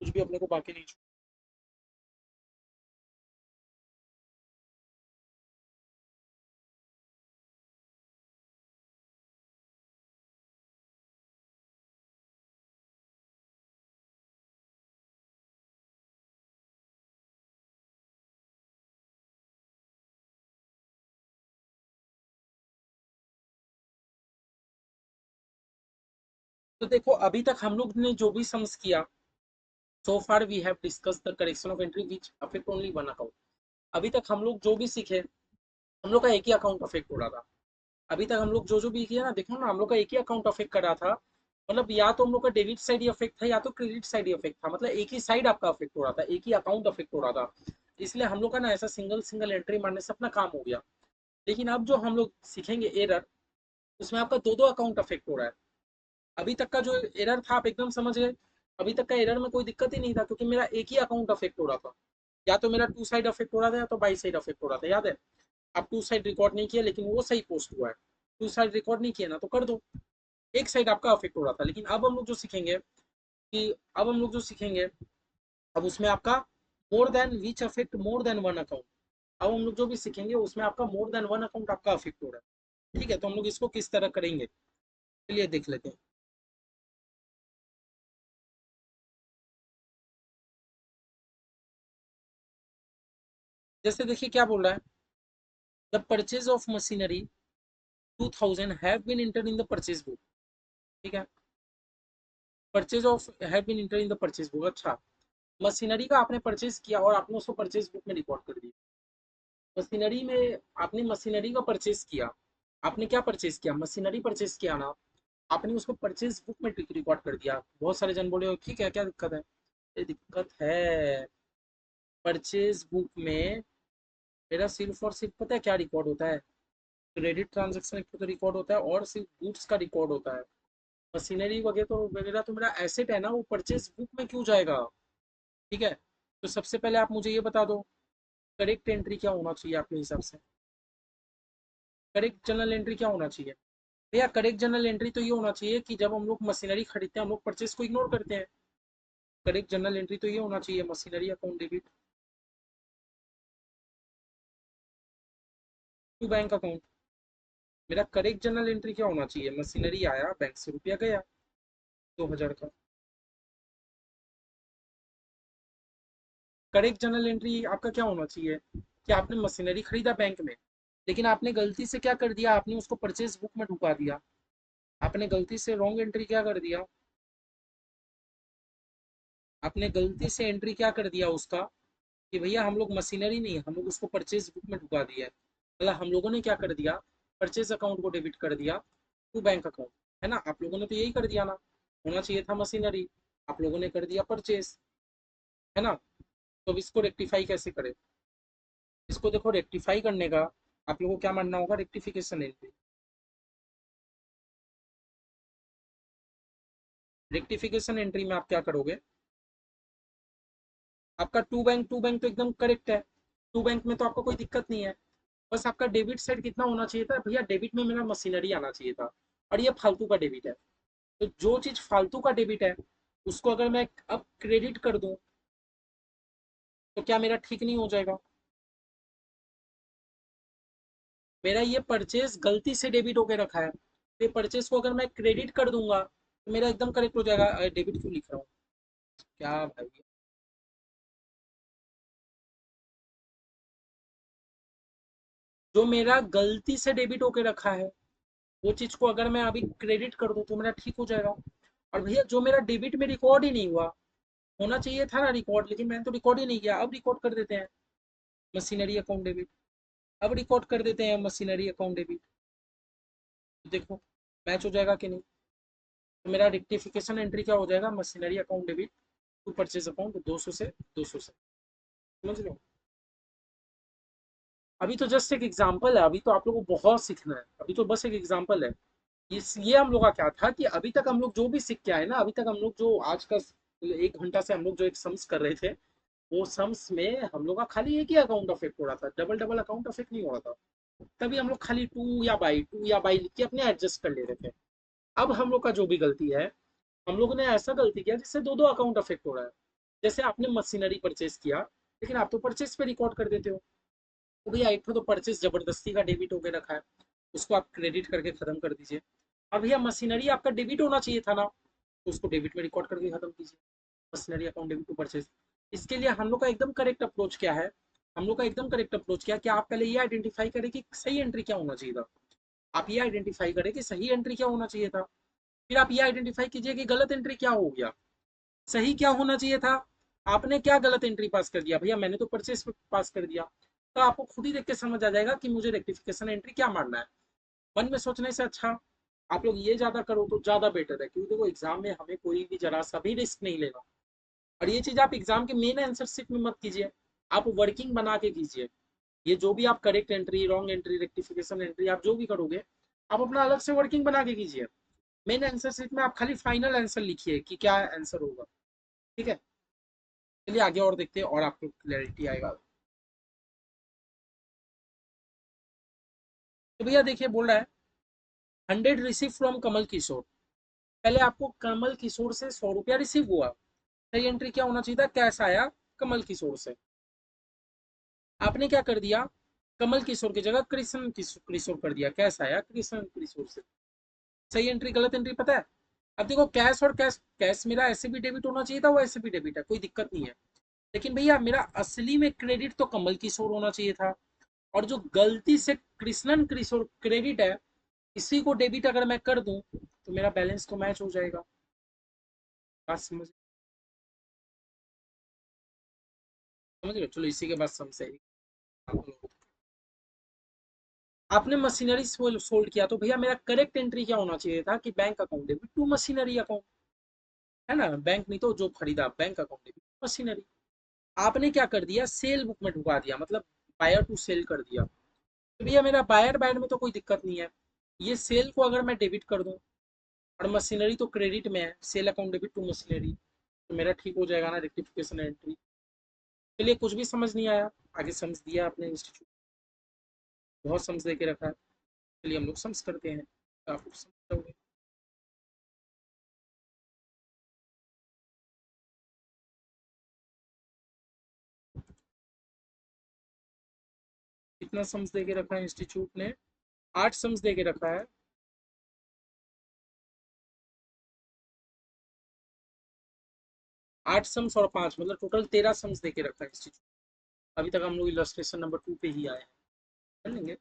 कुछ भी अपने को बाकी नहीं छोड़ना। तो देखो अभी तक हम लोग ने जो भी सम्स किया, so far we have discuss the correction of entry which affect only one account. अभी तक हम लोग जो भी सीखे हम लोग का एक ही अकाउंट अफेक्ट हो रहा था। अभी तक हम लोग जो जो भी किया ना, देखो ना, हम लोग का एक ही अकाउंट अफेक्ट कर रहा था। मतलब या तो हम लोग का डेबिट साइड ही अफेक्ट था या तो क्रेडिट साइड ही अफेक्ट था, मतलब एक ही साइड आपका अफेक्ट हो रहा था, एक ही अकाउंट अफेक्ट हो रहा था। इसलिए हम लोग का ना ऐसा सिंगल सिंगल एंट्री मारने से अपना काम हो गया। लेकिन अब जो हम लोग सीखेंगे एरर, उसमें आपका दो दो अकाउंट अफेक्ट हो रहा है। अभी तक का जो एरर था आप एकदम समझ गए। अभी तक का एरर में कोई दिक्कत ही नहीं था, क्योंकि मेरा एक ही अकाउंट अफेक्ट हो रहा था। या तो मेरा टू साइड अफेक्ट हो रहा था या तो बाई साइड अफेक्ट हो रहा था, याद है। आप टू साइड रिकॉर्ड नहीं किया लेकिन वो सही पोस्ट हुआ है। टू साइड रिकॉर्ड नहीं किया ना तो कर दो। एक साइड आपका अफेक्ट हो रहा था। लेकिन अब हम लोग जो सीखेंगे कि अब हम लोग जो सीखेंगे अब उसमें आपका more than which affect more than one account. अब हम लोग जो भी सीखेंगे उसमें आपका मोर देन वन अकाउंट आपका अफेक्ट हो रहा है। ठीक है, तो हम लोग इसको किस तरह करेंगे, चलिए देख लेते हैं। जैसे देखिए क्या बोल रहा है, the purchase of machinery 2000 have been enter in the purchase book. ठीक है, purchase of have been enter in the purchase book. अच्छा, मशीनरी का आपने परचेज किया और आपने उसको परचेज बुक में रिकॉर्ड कर दिया। मशीनरी में आपने मशीनरी का परचेज किया। आपने क्या परचेज किया, मशीनरी परचेज किया ना। आपने उसको परचेज बुक में रिकॉर्ड कर दिया। बहुत सारे जन बोले ठीक है, क्या दिक्कत है। ये दिक्कत है, परचेज बुक में मेरा सिर्फ और सिर्फ पता है क्या रिकॉर्ड होता है, क्रेडिट ट्रांजेक्शन एक तो रिकॉर्ड होता है और सिर्फ गुड्स का रिकॉर्ड होता है। मशीनरी वगैरह तो मेरा एसेट है ना, वो परचेज बुक में क्यों जाएगा। ठीक है, तो सबसे पहले आप मुझे ये बता दो, करेक्ट एंट्री क्या होना चाहिए आपके हिसाब से। करेक्ट जर्नल एंट्री क्या होना चाहिए भैया। करेक्ट जर्नल एंट्री तो ये होना चाहिए कि जब हम लोग मशीनरी खरीदते हैं हम लोग परचेज को इग्नोर करते हैं। करेक्ट जर्नल एंट्री तो ये होना चाहिए, machinery account debit to bank account. मेरा करेक्ट जर्नल एंट्री क्या होना चाहिए, मशीनरी आया बैंक से रुपया गया 2000 का। करेक्ट जर्नल एंट्री आपका क्या होना चाहिए कि आपने मशीनरी खरीदा बैंक में, लेकिन आपने गलती से क्या कर दिया, आपने उसको परचेज बुक में ढुका दिया। आपने गलती से रॉन्ग एंट्री क्या कर दिया, आपने गलती से एंट्री क्या कर दिया उसका, कि भैया हम लोग मशीनरी नहीं, हम लोग उसको परचेज बुक में ढुका दिया है। मतलब हम लोगों ने क्या कर दिया, परचेज अकाउंट को डेबिट कर दिया टू बैंक अकाउंट। है ना, आप लोगों ने तो यही कर दिया ना। होना चाहिए था मशीनरी, आप लोगों ने कर दिया परचेज। है ना, तो अब इसको रेक्टिफाई कैसे करें। इसको देखो, रेक्टिफाई करने का आप लोगों को क्या मानना होगा, रेक्टिफिकेशन एंट्री। रेक्टिफिकेशन एंट्री में आप क्या करोगे, आपका टू बैंक तो एकदम करेक्ट है। टू बैंक में तो आपको कोई दिक्कत नहीं है। बस आपका डेबिट साइड कितना होना चाहिए था भैया, डेबिट में मेरा मशीनरी आना चाहिए था। और ये फालतू का डेबिट है। तो जो चीज फालतू का डेबिट है उसको अगर मैं अब क्रेडिट कर दूं तो क्या मेरा ठीक नहीं हो जाएगा। मेरा ये परचेज गलती से डेबिट होके रखा है, तो ये परचेज को अगर मैं क्रेडिट कर दूंगा तो मेरा एकदम करेक्ट हो जाएगा। डेबिट क्यों लिख रहा हूँ, क्या भाई। जो मेरा गलती से डेबिट होके रखा है वो चीज को अगर मैं अभी क्रेडिट कर दूं तो मेरा ठीक हो जाएगा। और भैया जो मेरा डेबिट में रिकॉर्ड ही नहीं हुआ, होना चाहिए था ना रिकॉर्ड, लेकिन मैंने तो रिकॉर्ड ही नहीं किया, अब रिकॉर्ड कर देते हैं मशीनरी अकाउंट डेबिट। अब रिकॉर्ड कर देते हैं मशीनरी अकाउंट डेबिट। तो देखो मैच हो जाएगा कि नहीं। तो मेरा रेक्टिफिकेशन एंट्री क्या हो जाएगा, machinery account debit to purchase account 200 से 200 से। समझ लो, अभी तो जस्ट एक एग्जांपल है, अभी तो आप लोगों को बहुत सीखना है, अभी तो बस एक एग्जांपल है। ये हम लोग का क्या था कि अभी तक हम लोग जो भी सीख के आए ना, अभी तक हम लोग जो आज का 1 घंटा से हम लोग जो एक सम्स कर रहे थे, वो सम्स में हम लोग का खाली एक ही अकाउंट अफेक्ट हो रहा था, डबल डबल अकाउंट अफेक्ट नहीं हो रहा था। तभी हम लोग खाली टू या बाई लिख के अपने एडजस्ट कर ले रहे थे। अब हम लोग का जो भी गलती है, हम लोगों ने ऐसा गलती किया जिससे दो दो अकाउंट अफेक्ट हो रहा है। जैसे आपने मशीनरी परचेज किया, लेकिन आप तो परचेज पे रिकॉर्ड कर देते हो। तो भैया एक तो परचेज जबरदस्ती का डेबिट होके रखा है, उसको आप क्रेडिट करके खत्म कर दीजिए। और भैया मशीनरी आपका डेबिट होना चाहिए था ना, तो उसको डेबिट में रिकॉर्ड करके खत्म कीजिए। Machinery account debit to purchase. इसके लिए हम लोग का एकदम करेक्ट अप्रोच क्या है, हम लोग का एकदम करेक्ट अप्रोच क्या, कि आप पहले ये आइडेंटिफाई करें कि सही एंट्री क्या होना चाहिए था। आप ये आइडेंटिफाई करें कि सही एंट्री क्या होना चाहिए था। फिर आप ये आइडेंटिफाई कीजिए कि गलत एंट्री क्या हो गया। सही क्या होना चाहिए था, आपने क्या गलत एंट्री पास कर दिया, भैया मैंने तो परचेज पास कर दिया। तो आपको खुद ही देख के समझ आ जाएगा कि मुझे रेक्टिफिकेशन एंट्री क्या मारना है। मन में सोचने से अच्छा आप लोग ये ज्यादा करो तो ज्यादा बेटर है, क्योंकि देखो एग्जाम में हमें कोई भी जरा सा भी रिस्क नहीं लेना। और ये चीज आप एग्जाम के मेन आंसर शीट में मत कीजिए, आप वर्किंग बना के कीजिए। ये जो भी आप correct entry, wrong entry, rectification entry आप जो भी करोगे, आप अपना अलग से वर्किंग बना के कीजिए। मेन आंसर शीट में आप खाली फाइनल आंसर लिखिए कि क्या आंसर होगा। ठीक है, चलिए आगे और देखते हैं और आपको क्लैरिटी आएगा। तो भैया देखिए बोल रहा है 100 रिसीव फ्रॉम कमल किशोर। पहले आपको कमल किशोर से 100 रुपया रिसीव हुआ। सही एंट्री क्या होना चाहिए था, कैश आया कमल किशोर से। आपने क्या कर दिया, कमल किशोर की जगह कृष्ण किशोर कर दिया, कैश आया कृष्ण किशोर से। सही एंट्री गलत एंट्री पता है। अब देखो कैश और कैश, कैश मेरा ऐसे भी डेबिट होना चाहिए था, वो ऐसे भी डेबिट है, कोई दिक्कत नहीं है। लेकिन भैया मेरा असली में क्रेडिट तो कमल किशोर होना चाहिए था, और जो गलती से कृष्णन किशोर क्रेडिट है, इसी को डेबिट अगर मैं कर दूं तो मेरा बैलेंस तो मैच हो जाएगा। बात समझ समझ लो, चलो इसी के बाद समझे। आपने मशीनरी सोल्ड किया, तो भैया मेरा करेक्ट एंट्री क्या होना चाहिए था कि bank account debit to machinery account, है ना। बैंक नहीं तो जो खरीदा बैंक अकाउंट डेबिट मशीनरी। आपने क्या कर दिया, सेल बुक में ढुका दिया, मतलब बायर टू सेल कर दिया। तो भैया मेरा बायर बायर में तो कोई दिक्कत नहीं है। ये सेल को अगर मैं डेबिट कर दूं, और मशीनरी तो क्रेडिट में है, sale account debit to machinery, तो मेरा ठीक हो जाएगा ना रेक्टिफिकेशन एंट्री। चलिए कुछ भी समझ नहीं आया, आगे समझ दिया आपने, इंस्टीट्यूट बहुत समझ दे के रखा है। चलिए हम लोग समझ करते हैं, तो आप लोग समझ जाओगे। कितना सम्स दे के रखा है इंस्टीट्यूट ने, 8 सम्स दे के रखा है। 8 सम्स और 5 मतलब टोटल 13 सम्स दे के रखा है इंस्टीट्यूट। अभी तक हम लोग इलस्ट्रेशन नंबर 2 पे ही आए हैं, कर लेंगे।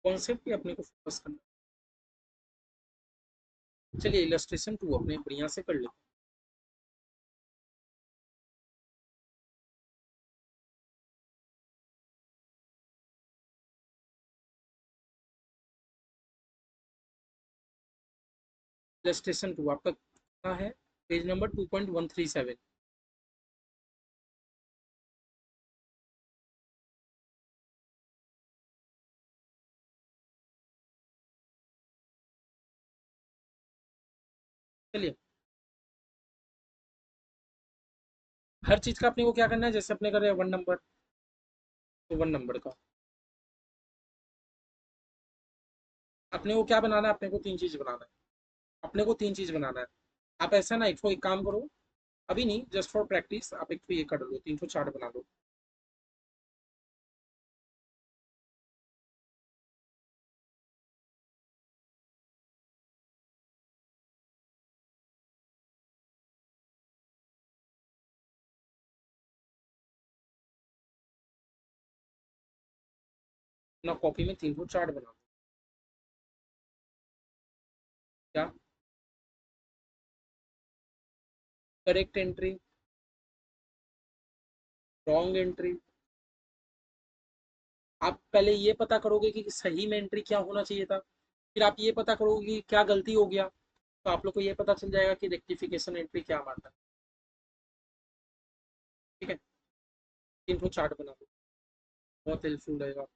कॉन्सेप्ट पे अपने को फोकस करना। चलिए इलस्ट्रेशन 2 अपने बढ़िया से कर लेते हैं। इलस्ट्रेशन 2 आपका कितना है, पेज नंबर 2.137। चलिए हर चीज का अपने को क्या करना है, जैसे अपने कर रहे हैं 1 नंबर, तो 1 नंबर का अपने को क्या बनाना है, अपने को 3 चीज बनाना है। अपने को 3 चीज बनाना है। आप ऐसा ना एक काम करो, अभी नहीं, जस्ट फॉर प्रैक्टिस आप एक तो ये कर लो, 3 चार्ट बना लो। ना कॉपी में 3 चार्ट बना लो। क्या, करेक्ट एंट्री, रॉन्ग एंट्री। आप पहले ये पता करोगे कि सही में एंट्री क्या होना चाहिए था, फिर आप ये पता करोगे कि क्या गलती हो गया, तो आप लोग को ये पता चल जाएगा कि रेक्टिफिकेशन एंट्री क्या मारना है। ठीक है, 3 चार्ट बना दो, बहुत हेल्पफुल रहेगा।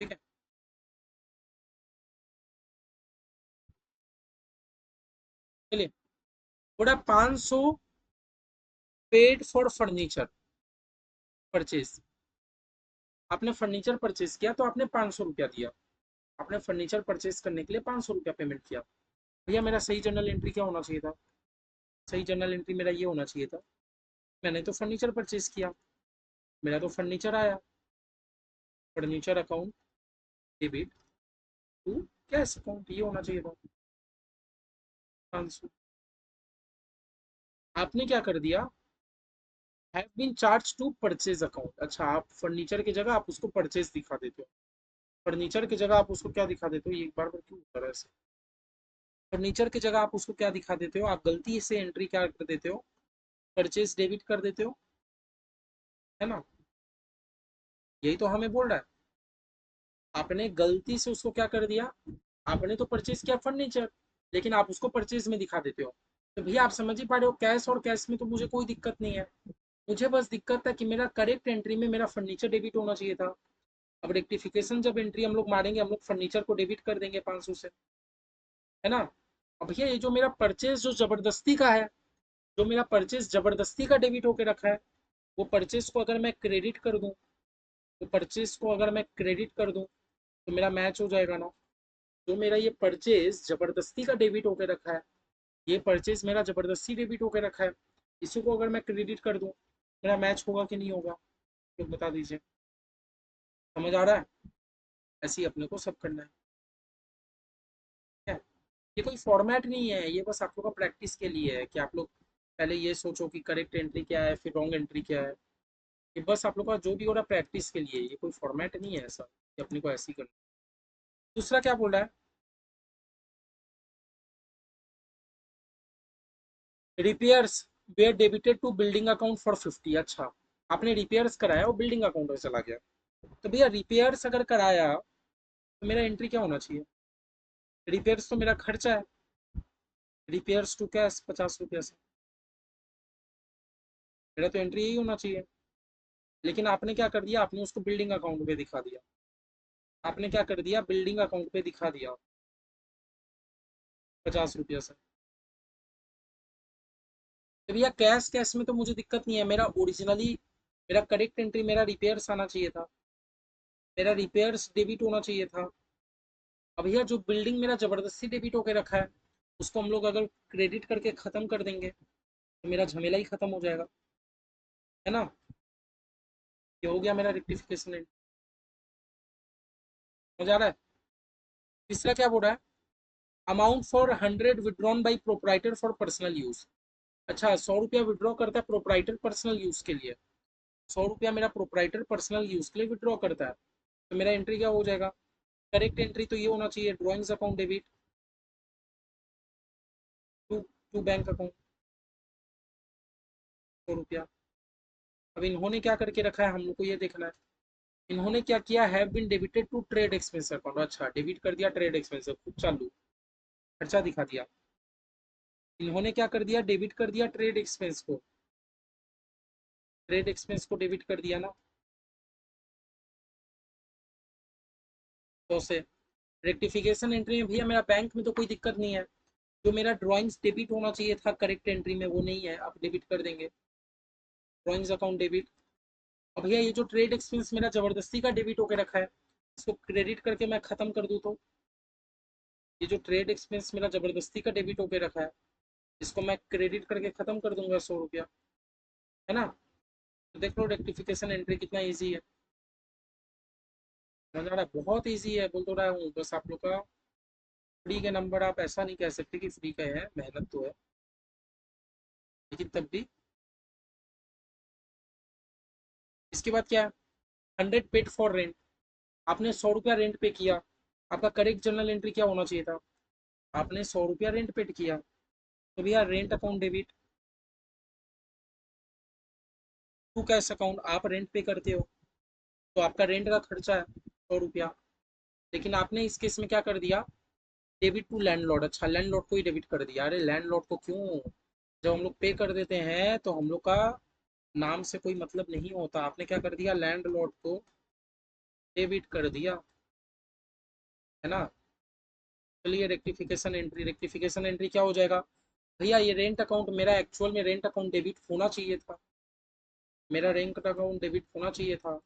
ठीक है, चलिए थोड़ा 500 पेड फॉर फर्नीचर परचेज। आपने फर्नीचर परचेज किया तो आपने 500 रुपया दिया, आपने फर्नीचर परचेज करने के लिए 500 रुपया पेमेंट किया। भैया मेरा सही जर्नल एंट्री क्या होना चाहिए था, सही जर्नल एंट्री मेरा ये होना चाहिए था, मैंने तो फर्नीचर परचेज किया, मेरा तो फर्नीचर आया, furniture account debit to cash account, ये होना चाहिए था 500। आपने क्या कर दिया, have been charge to purchase account. अच्छा आप फर्नीचर की जगह आप उसको परचेज दिखा देते हो, फर्नीचर की जगह आप उसको क्या दिखा देते हो, ये एक बार क्यों होता है ऐसे। फर्नीचर की जगह आप उसको क्या दिखा देते हो, आप गलती से एंट्री क्या कर देते हो, परचेज डेबिट कर देते हो, है ना। यही तो हमें बोल रहा है, आपने गलती से उसको क्या कर दिया, आपने तो परचेज किया फर्नीचर, लेकिन आप उसको परचेज में दिखा देते हो। तो भैया आप समझ ही पा रहे हो, कैश और कैश में तो मुझे कोई दिक्कत नहीं है। मुझे बस दिक्कत है कि मेरा करेक्ट एंट्री में मेरा फर्नीचर डेबिट होना चाहिए था। अब रेक्टिफिकेशन जब एंट्री हम लोग मारेंगे, हम लोग फर्नीचर को डेबिट कर देंगे 500 से, है ना। अब भैया ये जो मेरा परचेज जो जबरदस्ती का है, जो मेरा परचेज जबरदस्ती का डेबिट होके रखा है, वो परचेज को अगर मैं क्रेडिट कर दूं, तो परचेज को अगर मैं क्रेडिट कर दूं तो मेरा मैच हो जाएगा ना। जो मेरा ये परचेज जबरदस्ती का डेबिट होके रखा है, ये परचेज मेरा जबरदस्ती डेबिट होके रखा है, इसी को अगर मैं क्रेडिट कर दूं, मेरा मैच होगा कि नहीं होगा, तो बता दीजिए। समझ आ रहा है, ऐसे ही अपने को सब करना है। ये कोई फॉर्मेट नहीं है, ये बस आप लोग का प्रैक्टिस के लिए है कि आप लोग पहले ये सोचो कि करेक्ट एंट्री क्या है, फिर रॉन्ग एंट्री क्या है। ये बस आप लोग का जो भी हो रहा है प्रैक्टिस के लिए, ये कोई फॉर्मेट नहीं है ऐसा कि अपने को ऐसे ही करना। दूसरा क्या बोल रहा है, repairs were debited to building account for 50। अच्छा, आपने रिपेयर्स कराया और बिल्डिंग अकाउंट में चला गया, तो भैया रिपेयर्स अगर कराया तो मेरा एंट्री क्या होना चाहिए, रिपेयर्स तो मेरा खर्चा है, रिपेयर्स टू कैश 50 रुपया से, मेरा तो एंट्री यही होना चाहिए। लेकिन आपने क्या कर दिया, आपने उसको बिल्डिंग अकाउंट पे दिखा दिया, आपने क्या कर दिया, बिल्डिंग अकाउंट पे दिखा दिया 50 रुपया से। तो भैया कैश कैश में तो मुझे दिक्कत नहीं है, मेरा ओरिजिनली मेरा करेक्ट एंट्री मेरा रिपेयर्स आना चाहिए था, मेरा रिपेयर्स डेबिट होना चाहिए था। अब भैया जो बिल्डिंग मेरा जबरदस्ती डेबिट होके रखा है, उसको हम लोग अगर क्रेडिट करके खत्म कर देंगे तो मेरा झमेला ही खत्म हो जाएगा, है ना। ये हो गया मेरा रेक्टिफिकेशन। मजा आ रहा है। तीसरा क्या बोल रहा है, amount for 100 withdrawn by proprietor for personal use. अच्छा, 100 रुपया विड्रॉ करता है प्रोपराइटर पर्सनल यूज के लिए, 100 रुपया मेरा प्रोपराइटर पर्सनल यूज के लिए विड्रॉ करता है, तो मेरा एंट्री क्या हो जाएगा, करेक्ट एंट्री तो ये होना चाहिए, drawings account debit to to bank account 100 रुपया। अब इन्होंने क्या करके रखा है, हम लोग को ये देखना है। इन्होंने क्या किया, have been debited to trade expense account. अच्छा, डेबिट कर दिया ट्रेड एक्सपेंस, खूब चालू, खर्चा दिखा दिया। इन्होंने क्या कर दिया, डेबिट कर दिया ट्रेड एक्सपेंस को, ट्रेड एक्सपेंस को डेबिट कर दिया ना, तो से रेक्टिफिकेशन एंट्री में भैया मेरा बैंक में तो कोई दिक्कत नहीं है, जो मेरा ड्राइंग्स डेबिट होना चाहिए था करेक्ट एंट्री में वो नहीं है, आप डेबिट कर देंगे, ड्राइंग्स अकाउंट डेबिट। अब भैया ये जो ट्रेड एक्सपेंस मेरा जबरदस्ती का डेबिट होकर रखा है, इसको क्रेडिट करके मैं खत्म कर दूँ तो, ये जो ट्रेड एक्सपेंस मेरा जबरदस्ती का डेबिट होकर रखा है, इसको मैं क्रेडिट करके खत्म कर दूंगा 100 रुपया, है ना। तो देख लो रेक्टिफिकेशन एंट्री कितना ईजी है, मजा आ रहा है, बहुत ईजी है, बोल तो रहा हूँ। बस आप लोग का फ्री के नंबर आप ऐसा नहीं कह सकते कि फ्री का है, मेहनत तो है, लेकिन तब भी। इसके बाद क्या है, 100 पेड फॉर रेंट। आपने 100 रुपया रेंट पे किया, आपका करेक्ट जर्नल एंट्री क्या होना चाहिए था, आपने 100 रुपया रेंट पेड किया, तो भैया rent account debit to cash account, आप रेंट पे करते हो तो आपका रेंट का खर्चा है 100 रुपया, लेकिन आपने इस केस में क्या कर दिया, डेबिट टू लैंडलॉर्ड। अच्छा, लैंडलॉर्ड को ही डेबिट कर दिया, अरे लैंडलॉर्ड को क्यों, जब हम लोग पे कर देते हैं तो हम लोग का नाम से कोई मतलब नहीं होता, आपने क्या कर दिया, लैंडलॉर्ड को डेबिट कर दिया, है ना। चलिए रेक्टिफिकेशन एंट्री क्या हो जाएगा, भैया ये रेंट अकाउंट मेरा एक्चुअल में रेंट अकाउंट डेबिट होना चाहिए था, मेरा रेंट अकाउंट डेबिट होना चाहिए था।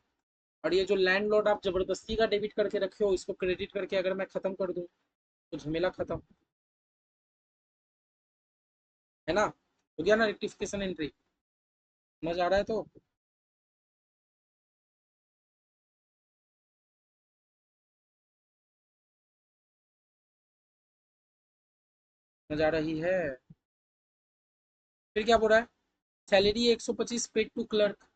और ये जो लैंडलॉर्ड आप जबरदस्ती का डेबिट करके रखे हो, इसको क्रेडिट करके अगर मैं खत्म कर दूं तो झमेला खत्म, है ना। हो गया ना रेक्टिफिकेशन एंट्री, मजा आ रहा है तो। मजा आ रही है। फिर क्या बोल रहा है, salary 125 paid to clerk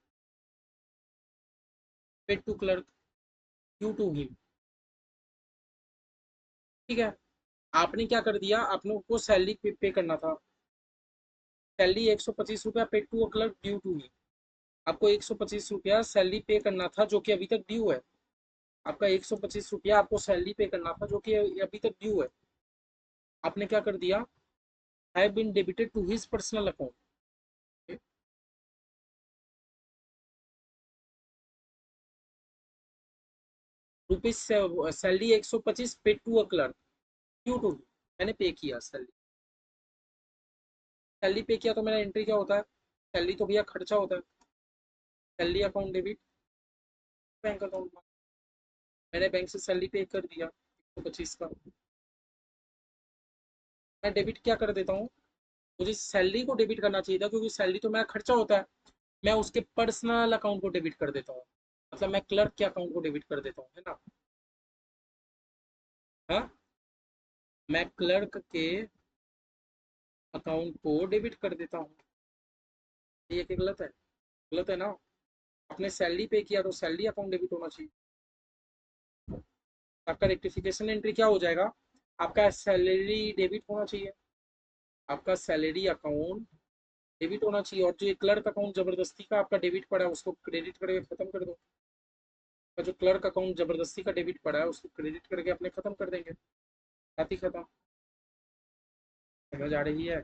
due to him, ठीक है। आपने क्या कर दिया, आपने को सैलरी पे करना था। सैलरी 125 रुपया paid to a clerk due to he. आपको 125 रुपया सैलरी पे करना था जो कि अभी तक ड्यू है। आपका 125 रुपया आपको सैलरी पे करना था जो कि अभी तक ड्यू है। आपने क्या कर दिया, have been debited to his personal account. Rupees salary 125 paid to a clerk due to, मैंने पे किया सैलरी। सैलरी पे किया तो मेरा एंट्री क्या होता है, सैलरी तो भैया खर्चा होता है। Salary account debit bank account. मैंने बैंक से सैलरी पे कर दिया 125 का। मैं डेबिट क्या कर देता हूँ, मुझे सैलरी को डेबिट करना चाहिए था क्योंकि सैलरी तो मेरा खर्चा होता है। मैं उसके पर्सनल अकाउंट को डेबिट कर देता हूँ, मतलब मैं क्लर्क के अकाउंट को डेबिट कर देता हूँ, है ना। हाँ, मैं क्लर्क के अकाउंट को डेबिट कर देता हूँ। ये क्या गलत है, गलत है ना। आपने सैलरी पे किया तो सैलरी अकाउंट डेबिट होना चाहिए। आपका रेक्टिफिकेशन एंट्री क्या हो जाएगा, आपका सैलरी डेबिट होना चाहिए, आपका सैलरी अकाउंट डेबिट होना चाहिए। और जो ये क्लर्क अकाउंट जबरदस्ती का आपका डेबिट पड़ा है उसको क्रेडिट करके खत्म कर दो। का जो क्लर्क अकाउंट जबरदस्ती का डेबिट पड़ा है उसको क्रेडिट करके अपने खत्म कर देंगे, बात ही खत्म। समझ आ रही है।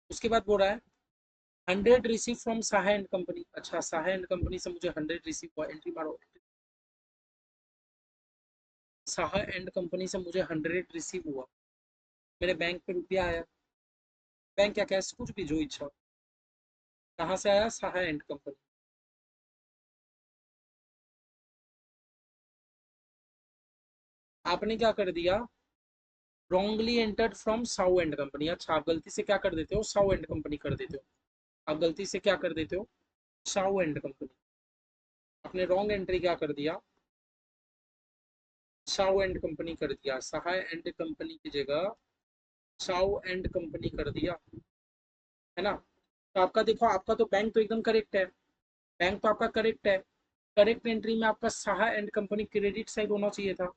उसके बाद बोल रहा है 100 receive from Saha and company. अच्छा, साहा एंड कंपनी से मुझे 100 रिसीव हुआ, एंट्री मारो। साहा एंड कंपनी से मुझे 100 रिसीव हुआ, मेरे बैंक पे रुपया आया। बैंक या कैश कुछ भी, जो इच्छा। कहाँ से आया, साहा एंड कंपनी। आपने क्या कर दिया, रॉन्गली एंटर्ड फ्रॉम साउ एंड कंपनी। अच्छा, आप गलती से क्या कर देते हो, साउ एंड कंपनी कर देते हो। आप गलती से क्या कर देते हो, साउ एंड कंपनी। आपने रॉन्ग एंट्री क्या कर दिया, साउ एंड कंपनी कर दिया। सहाय एंड कंपनी की जगह साउ एंड कंपनी कर दिया, है ना। तो आपका देखो, आपका तो बैंक तो एकदम करेक्ट है, बैंक तो आपका करेक्ट है। करेक्ट एंट्री में आपका Saha and company credit side होना चाहिए था,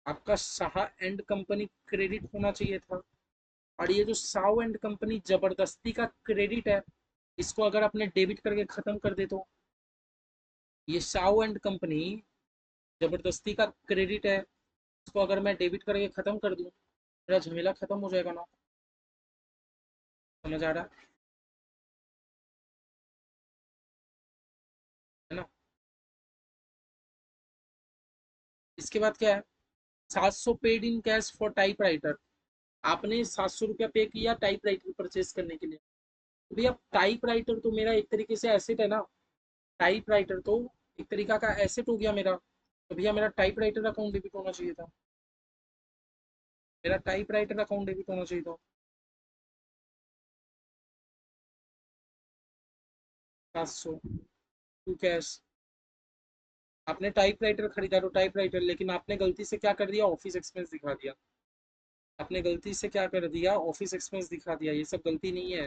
आपका साहा एंड कंपनी क्रेडिट होना चाहिए था। और ये जो साउ एंड कंपनी जबरदस्ती का क्रेडिट है, इसको अगर आपने डेबिट करके खत्म कर दे तो, ये साउ एंड कंपनी जबरदस्ती का क्रेडिट है, इसको अगर मैं डेबिट करके खत्म कर दूं, मेरा झमेला खत्म हो जाएगा ना। समझ आ रहा है ना। इसके बाद क्या है, 700 paid in cash for type writer. आपने 700 रुपया पे किया टाइप राइटर परचेज करने के लिए। तो भैया टाइप राइटर तो मेरा एक तरीके से एसेट है ना, टाइप राइटर तो एक तरीका का एसेट हो गया मेरा। तो भैया मेरा टाइप राइटर अकाउंट डेबिट होना चाहिए था, मेरा टाइप राइटर अकाउंट डेबिट होना चाहिए था। 700 टू कैश। आपने टाइप राइटर खरीदा तो टाइप राइटर, लेकिन आपने गलती से क्या कर दिया, ऑफिस एक्सपेंस दिखा दिया। आपने गलती से क्या कर दिया, ऑफिस एक्सपेंस दिखा दिया। ये सब गलती नहीं है,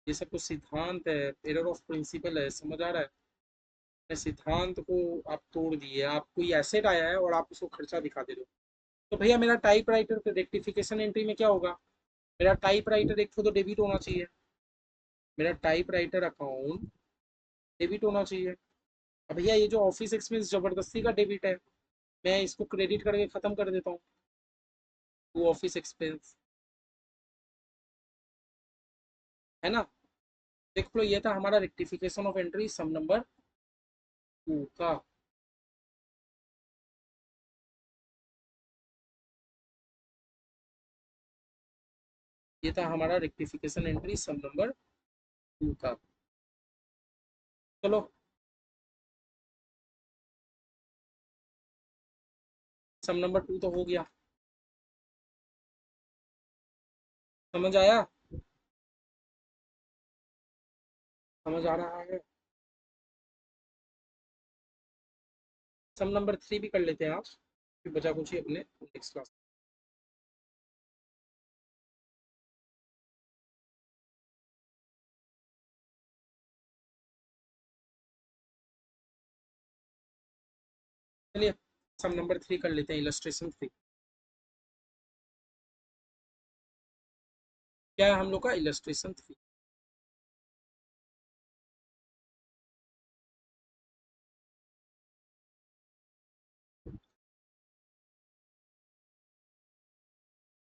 ये सब कुछ सिद्धांत है, एरर ऑफ प्रिंसिपल है, समझ आ रहा है। अपने सिद्धांत को आप तोड़ दिए, आप कोई एसेट आया है और आप उसको खर्चा दिखा दे रहे हो। तो भैया मेरा टाइप राइटर पे रेक्टिफिकेशन एंट्री में क्या होगा, मेरा टाइप राइटर एक तो डेबिट होना चाहिए, मेरा टाइप राइटर अकाउंट डेबिट होना चाहिए। अब भैया ये जो ऑफिस एक्सपेंस जबरदस्ती का डेबिट है, मैं इसको क्रेडिट करके खत्म कर देता हूँ, वो ऑफिस एक्सपेंस, है ना। देख लो, ये था हमारा rectification of entry some number 2 का। ये था हमारा रेक्टिफिकेशन एंट्री सम नंबर 2 का। चलो, सम नंबर 2 तो हो गया। समझ आया, समझ आ रहा है। सम नंबर 3 भी कर लेते हैं आप, फिर बचा कुछ ही अपने नेक्स्ट क्लास। चलिए सम नंबर 3 कर लेते हैं, इलस्ट्रेशन 3। क्या है हम लोग का? इलस्ट्रेशन 3।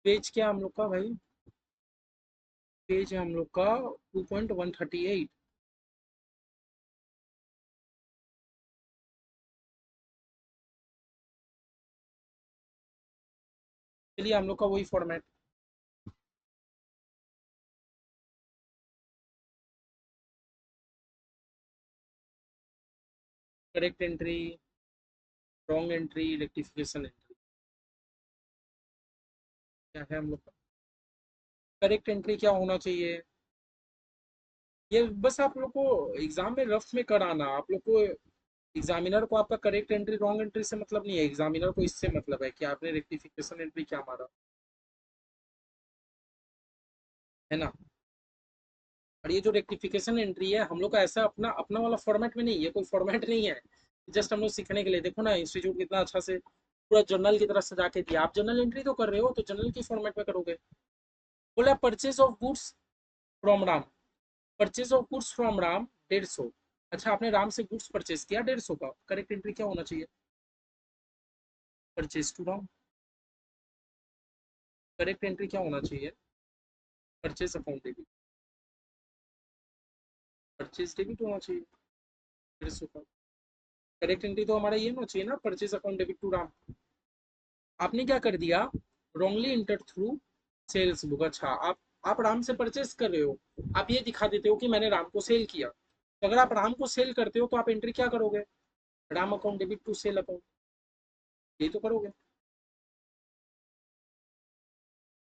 पेज क्या है हम लोग का भाई? पेज है हम लोग का 2.138। चलिए हम लोग का वही format. Correct entry, wrong entry, rectification entry. क्या है हम लोग का? करेक्ट एंट्री क्या होना चाहिए? ये बस आप लोग को एग्जाम में रफ में कराना, आप लोग को एग्जामिनर को आपका करेक्ट एंट्री रॉन्ग एंट्री से मतलब नहीं है, एग्जामिनर को इससे मतलब है कि आपने रेक्टिफिकेशन एंट्री क्या मारा, है ना। और ये जो रेक्टिफिकेशन एंट्री है हम लोग का ऐसा अपना अपना वाला फॉर्मेट में नहीं है, कोई फॉर्मेट नहीं है। जस्ट हम लोग सीखने के लिए, देखो ना इंस्टीट्यूट कितना अच्छा से पूरा जर्नल की तरह सजा के दिया। आप जर्नल एंट्री तो कर रहे हो तो जर्नल की फॉर्मेट में करोगे। बोला purchase of goods from Ram. Purchase of goods from Ram 150। अच्छा आपने राम से गुड्स परचेज किया 150 का, करेक्ट एंट्री क्या होना चाहिए? Purchase to Ram. Correct entry क्या होना चाहिए? Purchase account debit. Purchase debit होना चाहिए 150 का। करेक्ट एंट्री तो हमारा ये होना चाहिए ना, purchase account debit to Ram. आपने क्या कर दिया? Wrongly enter through sales book. अच्छा आप राम से परचेज कर रहे हो, आप ये दिखा देते हो कि मैंने राम को सेल किया। तो अगर आप राम को सेल करते हो तो आप एंट्री क्या करोगे? Ram account debit to sale account, ये तो करोगे।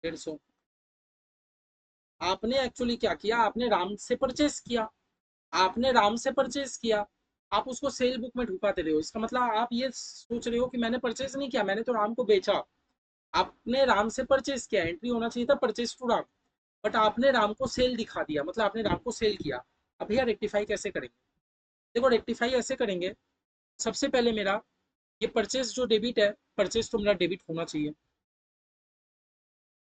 150। आपने एक्चुअली क्या किया, आपने राम से परचेज किया। आपने राम से परचेज किया, आप उसको सेल बुक में ढुका दे रहे हो। इसका मतलब आप ये सोच रहे हो कि मैंने परचेज नहीं किया, मैंने तो राम को बेचा। आपने राम से परचेज किया, एंट्री होना चाहिए था परचेज टू राम। बट आपने राम को सेल दिखा दिया, मतलब आपने राम को सेल किया। अब भैया रेक्टिफाई कैसे करेंगे? देखो रेक्टिफाई ऐसे करेंगे, सबसे पहले मेरा ये परचेज जो डेबिट है, परचेज तो मेरा डेबिट होना चाहिए।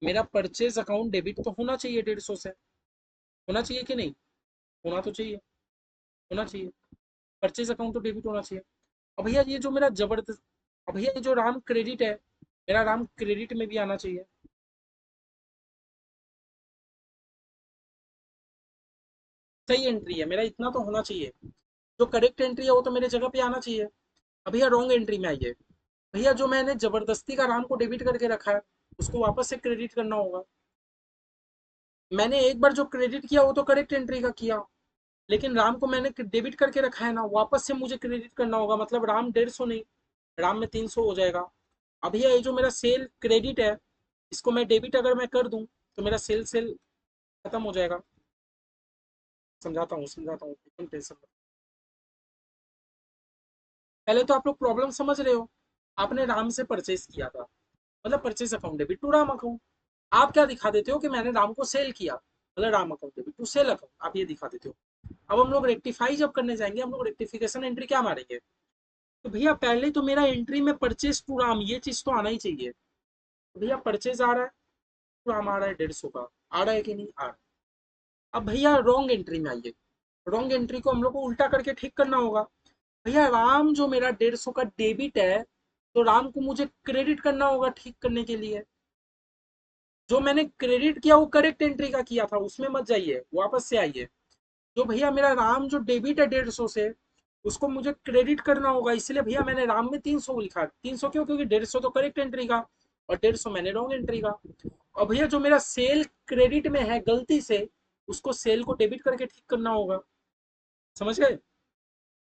मेरा परचेज अकाउंट डेबिट तो होना चाहिए 150 से। होना चाहिए कि नहीं? होना तो चाहिए, होना चाहिए। परचेज अकाउंट तो डेबिट होना चाहिए। अब भैया ये जो मेरा जबरदस्त, अब भैया ये जो राम क्रेडिट है, मेरा राम क्रेडिट में भी आना चाहिए। सही एंट्री है मेरा, इतना तो होना चाहिए। जो करेक्ट एंट्री है वो तो मेरे जगह पे आना चाहिए। अब भैया रॉन्ग एंट्री में आइए। भैया जो मैंने जबरदस्ती का राम को डेबिट करके रखा है, उसको वापस से क्रेडिट करना होगा। मैंने एक बार जो क्रेडिट किया वो तो करेक्ट एंट्री का किया, लेकिन राम को मैंने डेबिट करके रखा है ना, वापस से मुझे क्रेडिट करना होगा। मतलब राम 150 नहीं, राम में 300 हो जाएगा। अब भैया ये जो मेरा सेल क्रेडिट है, इसको मैं डेबिट अगर मैं कर दूं तो मेरा सेल सेल खत्म हो जाएगा। समझाता हूँ एकदम टेंशन मत। पहले तो आप लोग प्रॉब्लम समझ रहे हो। आपने राम से परचेज किया था, मतलब purchase account debit to Ram account. आप क्या दिखा देते हो कि मैंने राम को सेल किया, मतलब Ram account debit to sale account, आप ये दिखा देते हो। अब हम लोग रेक्टिफाई जब करने जाएंगे, हम लोग रेक्टिफिकेशन एंट्री क्या मारेंगे? तो भैया पहले तो मेरा एंट्री में परचेज टू राम ये चीज तो आना ही चाहिए। तो भैया परचेज आ रहा है, टू राम आ रहा है 150 का, आ रहा है कि नहीं आ रहा है? अब भैया रॉन्ग एंट्री में आइए। रॉन्ग एंट्री को हम लोग को उल्टा करके ठीक करना होगा। भैया राम जो मेरा 150 का डेबिट है, तो राम को मुझे क्रेडिट करना होगा ठीक करने के लिए। जो मैंने क्रेडिट किया वो करेक्ट एंट्री का किया था, उसमें मत जाइए, वापस से आइए। जो भैया मेरा राम जो डेबिट है 150 से, उसको मुझे क्रेडिट करना होगा। इसलिए भैया मैंने राम में 300 लिखा। 300 क्यों? क्योंकि 150 तो करेक्ट एंट्री का और 150 मैंने रॉन्ग एंट्री का। और भैया जो मेरा सेल क्रेडिट में है गलती से, उसको सेल को डेबिट करके ठीक करना होगा। समझ गए?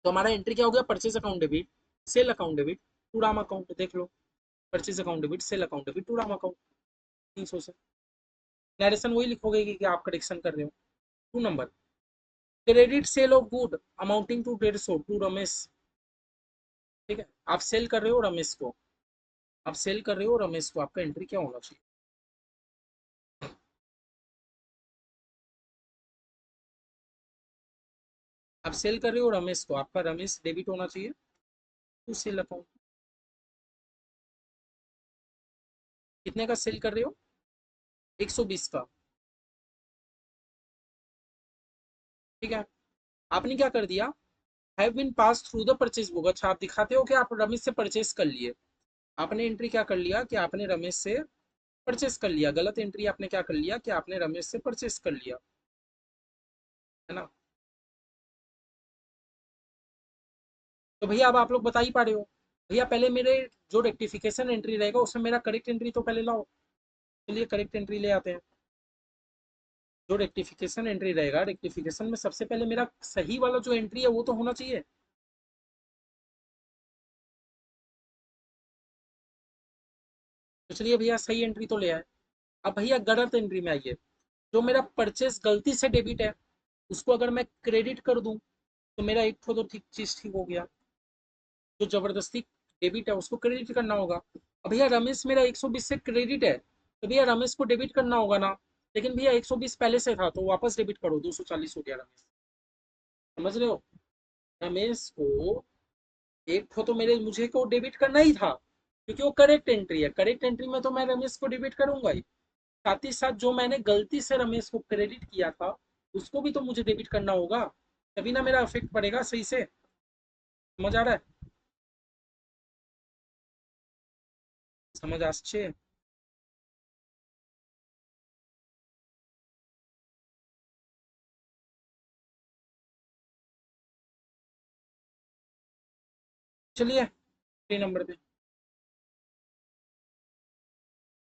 तो हमारा एंट्री क्या हो गया? Purchase account debit, sale account debit, to Ram account. देख लो, purchase account debit, sale account debit, to Ram account. 300 से नरेशन वही लिखोगे कि आप करेक्शन कर रहे हो। 2 number, credit sale of good amounting to 150 to Ramesh. ठीक है, आप सेल कर रहे हो रमेश को, आप सेल कर रहे हो रमेश को, आपका एंट्री क्या होना चाहिए? आप सेल कर रहे हो रमेश को, आपका रमेश डेबिट होना चाहिए टू सेल अकाउंट। कितने का सेल कर रहे हो? 120 का। ठीक है, आपने क्या कर दिया, have been pass through the purchase book. अच्छा, आप दिखाते हो कि आप रमेश से परचेज कर लिए। आपने एंट्री क्या कर लिया कि आपने रमेश से परचेस कर लिया। गलत एंट्री आपने क्या कर लिया कि आपने रमेश से परचेस कर लिया, है ना। तो भैया अब आप लोग बता ही पा रहे हो। भैया पहले मेरे जो रेक्टिफिकेशन एंट्री रहेगा उसमें मेरा करेक्ट एंट्री तो पहले लाओ। चलिए करेक्ट एंट्री ले आते हैं। जो रेक्टिफिकेशन एंट्री रहेगा, रेक्टिफिकेशन में सबसे पहले मेरा सही वाला जो एंट्री है वो तो होना चाहिए। तो चलिए भैया सही एंट्री तो ले आए। अब भैया गलत एंट्री में आइए। जो मेरा परचेस गलती से डेबिट है उसको अगर मैं क्रेडिट कर दूं तो मेरा एक तो ठीक चीज ठीक हो गया। जो जबरदस्ती डेबिट है उसको क्रेडिट करना होगा। अब भैया रमेश मेरा 120 से क्रेडिट है तो भैया रमेश को डेबिट करना होगा ना। लेकिन भैया 120 पहले से था तो वापस डेबिट करो, 240 हो गया रमेश। समझ रहे हो? रमेश को एक तो मेरे मुझे को डेबिट करना ही था क्योंकि वो करेक्ट एंट्री है। करेक्ट एंट्री में तो मैं रमेश को डेबिट करूंगा ही। साथ ही साथ जो मैंने गलती से रमेश को क्रेडिट किया था उसको भी तो मुझे डेबिट करना होगा, तभी ना मेरा इफेक्ट पड़ेगा सही से। समझ आ रहा है? समझ आच्छे। चलिए 3 नंबर पे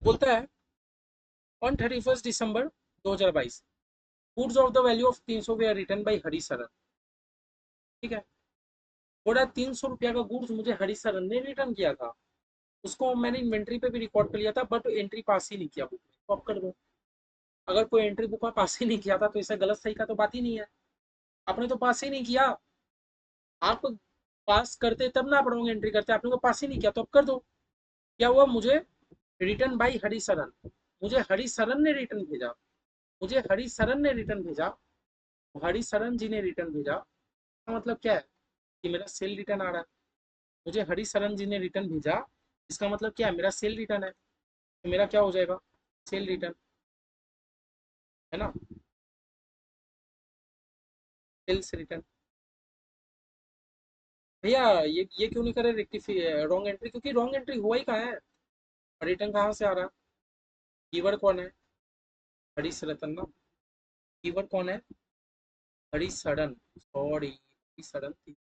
बोलता है on 31 December 2022 goods of the value of 300 were return by Hari Saran. ठीक है, बोला 300 रुपया का गुड्स मुझे हरी सरन ने रिटर्न किया था। उसको मैंने इन्वेंट्री पे भी रिकॉर्ड कर लिया था बट एंट्री पास ही नहीं किया बुक में। तो अब कर दो। अगर कोई एंट्री बुक में पास ही नहीं किया था तो इसे गलत सही का तो बात ही नहीं है। आपने तो पास ही नहीं किया। आप पास करते तब ना आप रॉन्ग एंट्री करते, आपने तो पास ही नहीं किया तो अब कर दो। क्या हुआ, मुझे रिटर्न बाई हरी सरन, मुझे हरी सरन ने रिटर्न भेजा। मुझे हरी सरन ने रिटर्न भेजा, हरी सरन जी ने रिटर्न भेजा। इसका मतलब क्या है कि मेरा सेल रिटर्न आ रहा है। मुझे हरी सरन जी ने रिटर्न भेजा, इसका मतलब क्या है, मेरा सेल रिटर्न है। तो मेरा क्या हो जाएगा, सेल रिटर्न, है ना, सेल्स रिटर्न। भैया ये क्यों नहीं करे रेक्टिफाई रॉन्ग एंट्री, क्योंकि रॉन्ग एंट्री हुआ ही कहाँ है, रिटर्न कहाँ से आ रहा है। कीवर्ड कौन है, हरी सरतन ना। कीवर्ड कौन है, हरी सडन, सॉरी हरी सडन थी।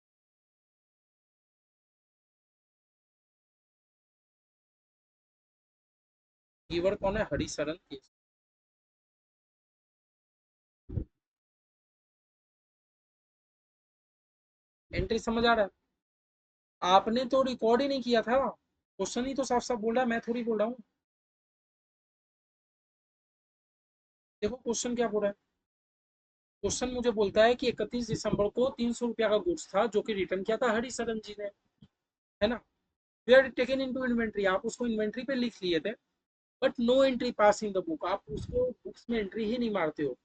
कीवर्ड कौन है, हरी सरन थी। एंट्री समझ आ रहा है? आपने तो रिकॉर्ड ही नहीं किया था, क्वेश्चन ही तो साफ साफ बोल रहा है, मैं थोड़ी बोल रहा हूँ। देखो क्वेश्चन क्या बोल रहा है। क्वेश्चन मुझे बोलता है कि 31 दिसंबर को 300 रुपया का गुड्स था जो कि रिटर्न किया था हरी सरन जी ने, है ना। We are taken into inventory, आप उसको इन्वेंट्री पे लिख लिए थे but no entry pass in the book. आप उसको बुक्स में एंट्री ही नहीं मारते हो।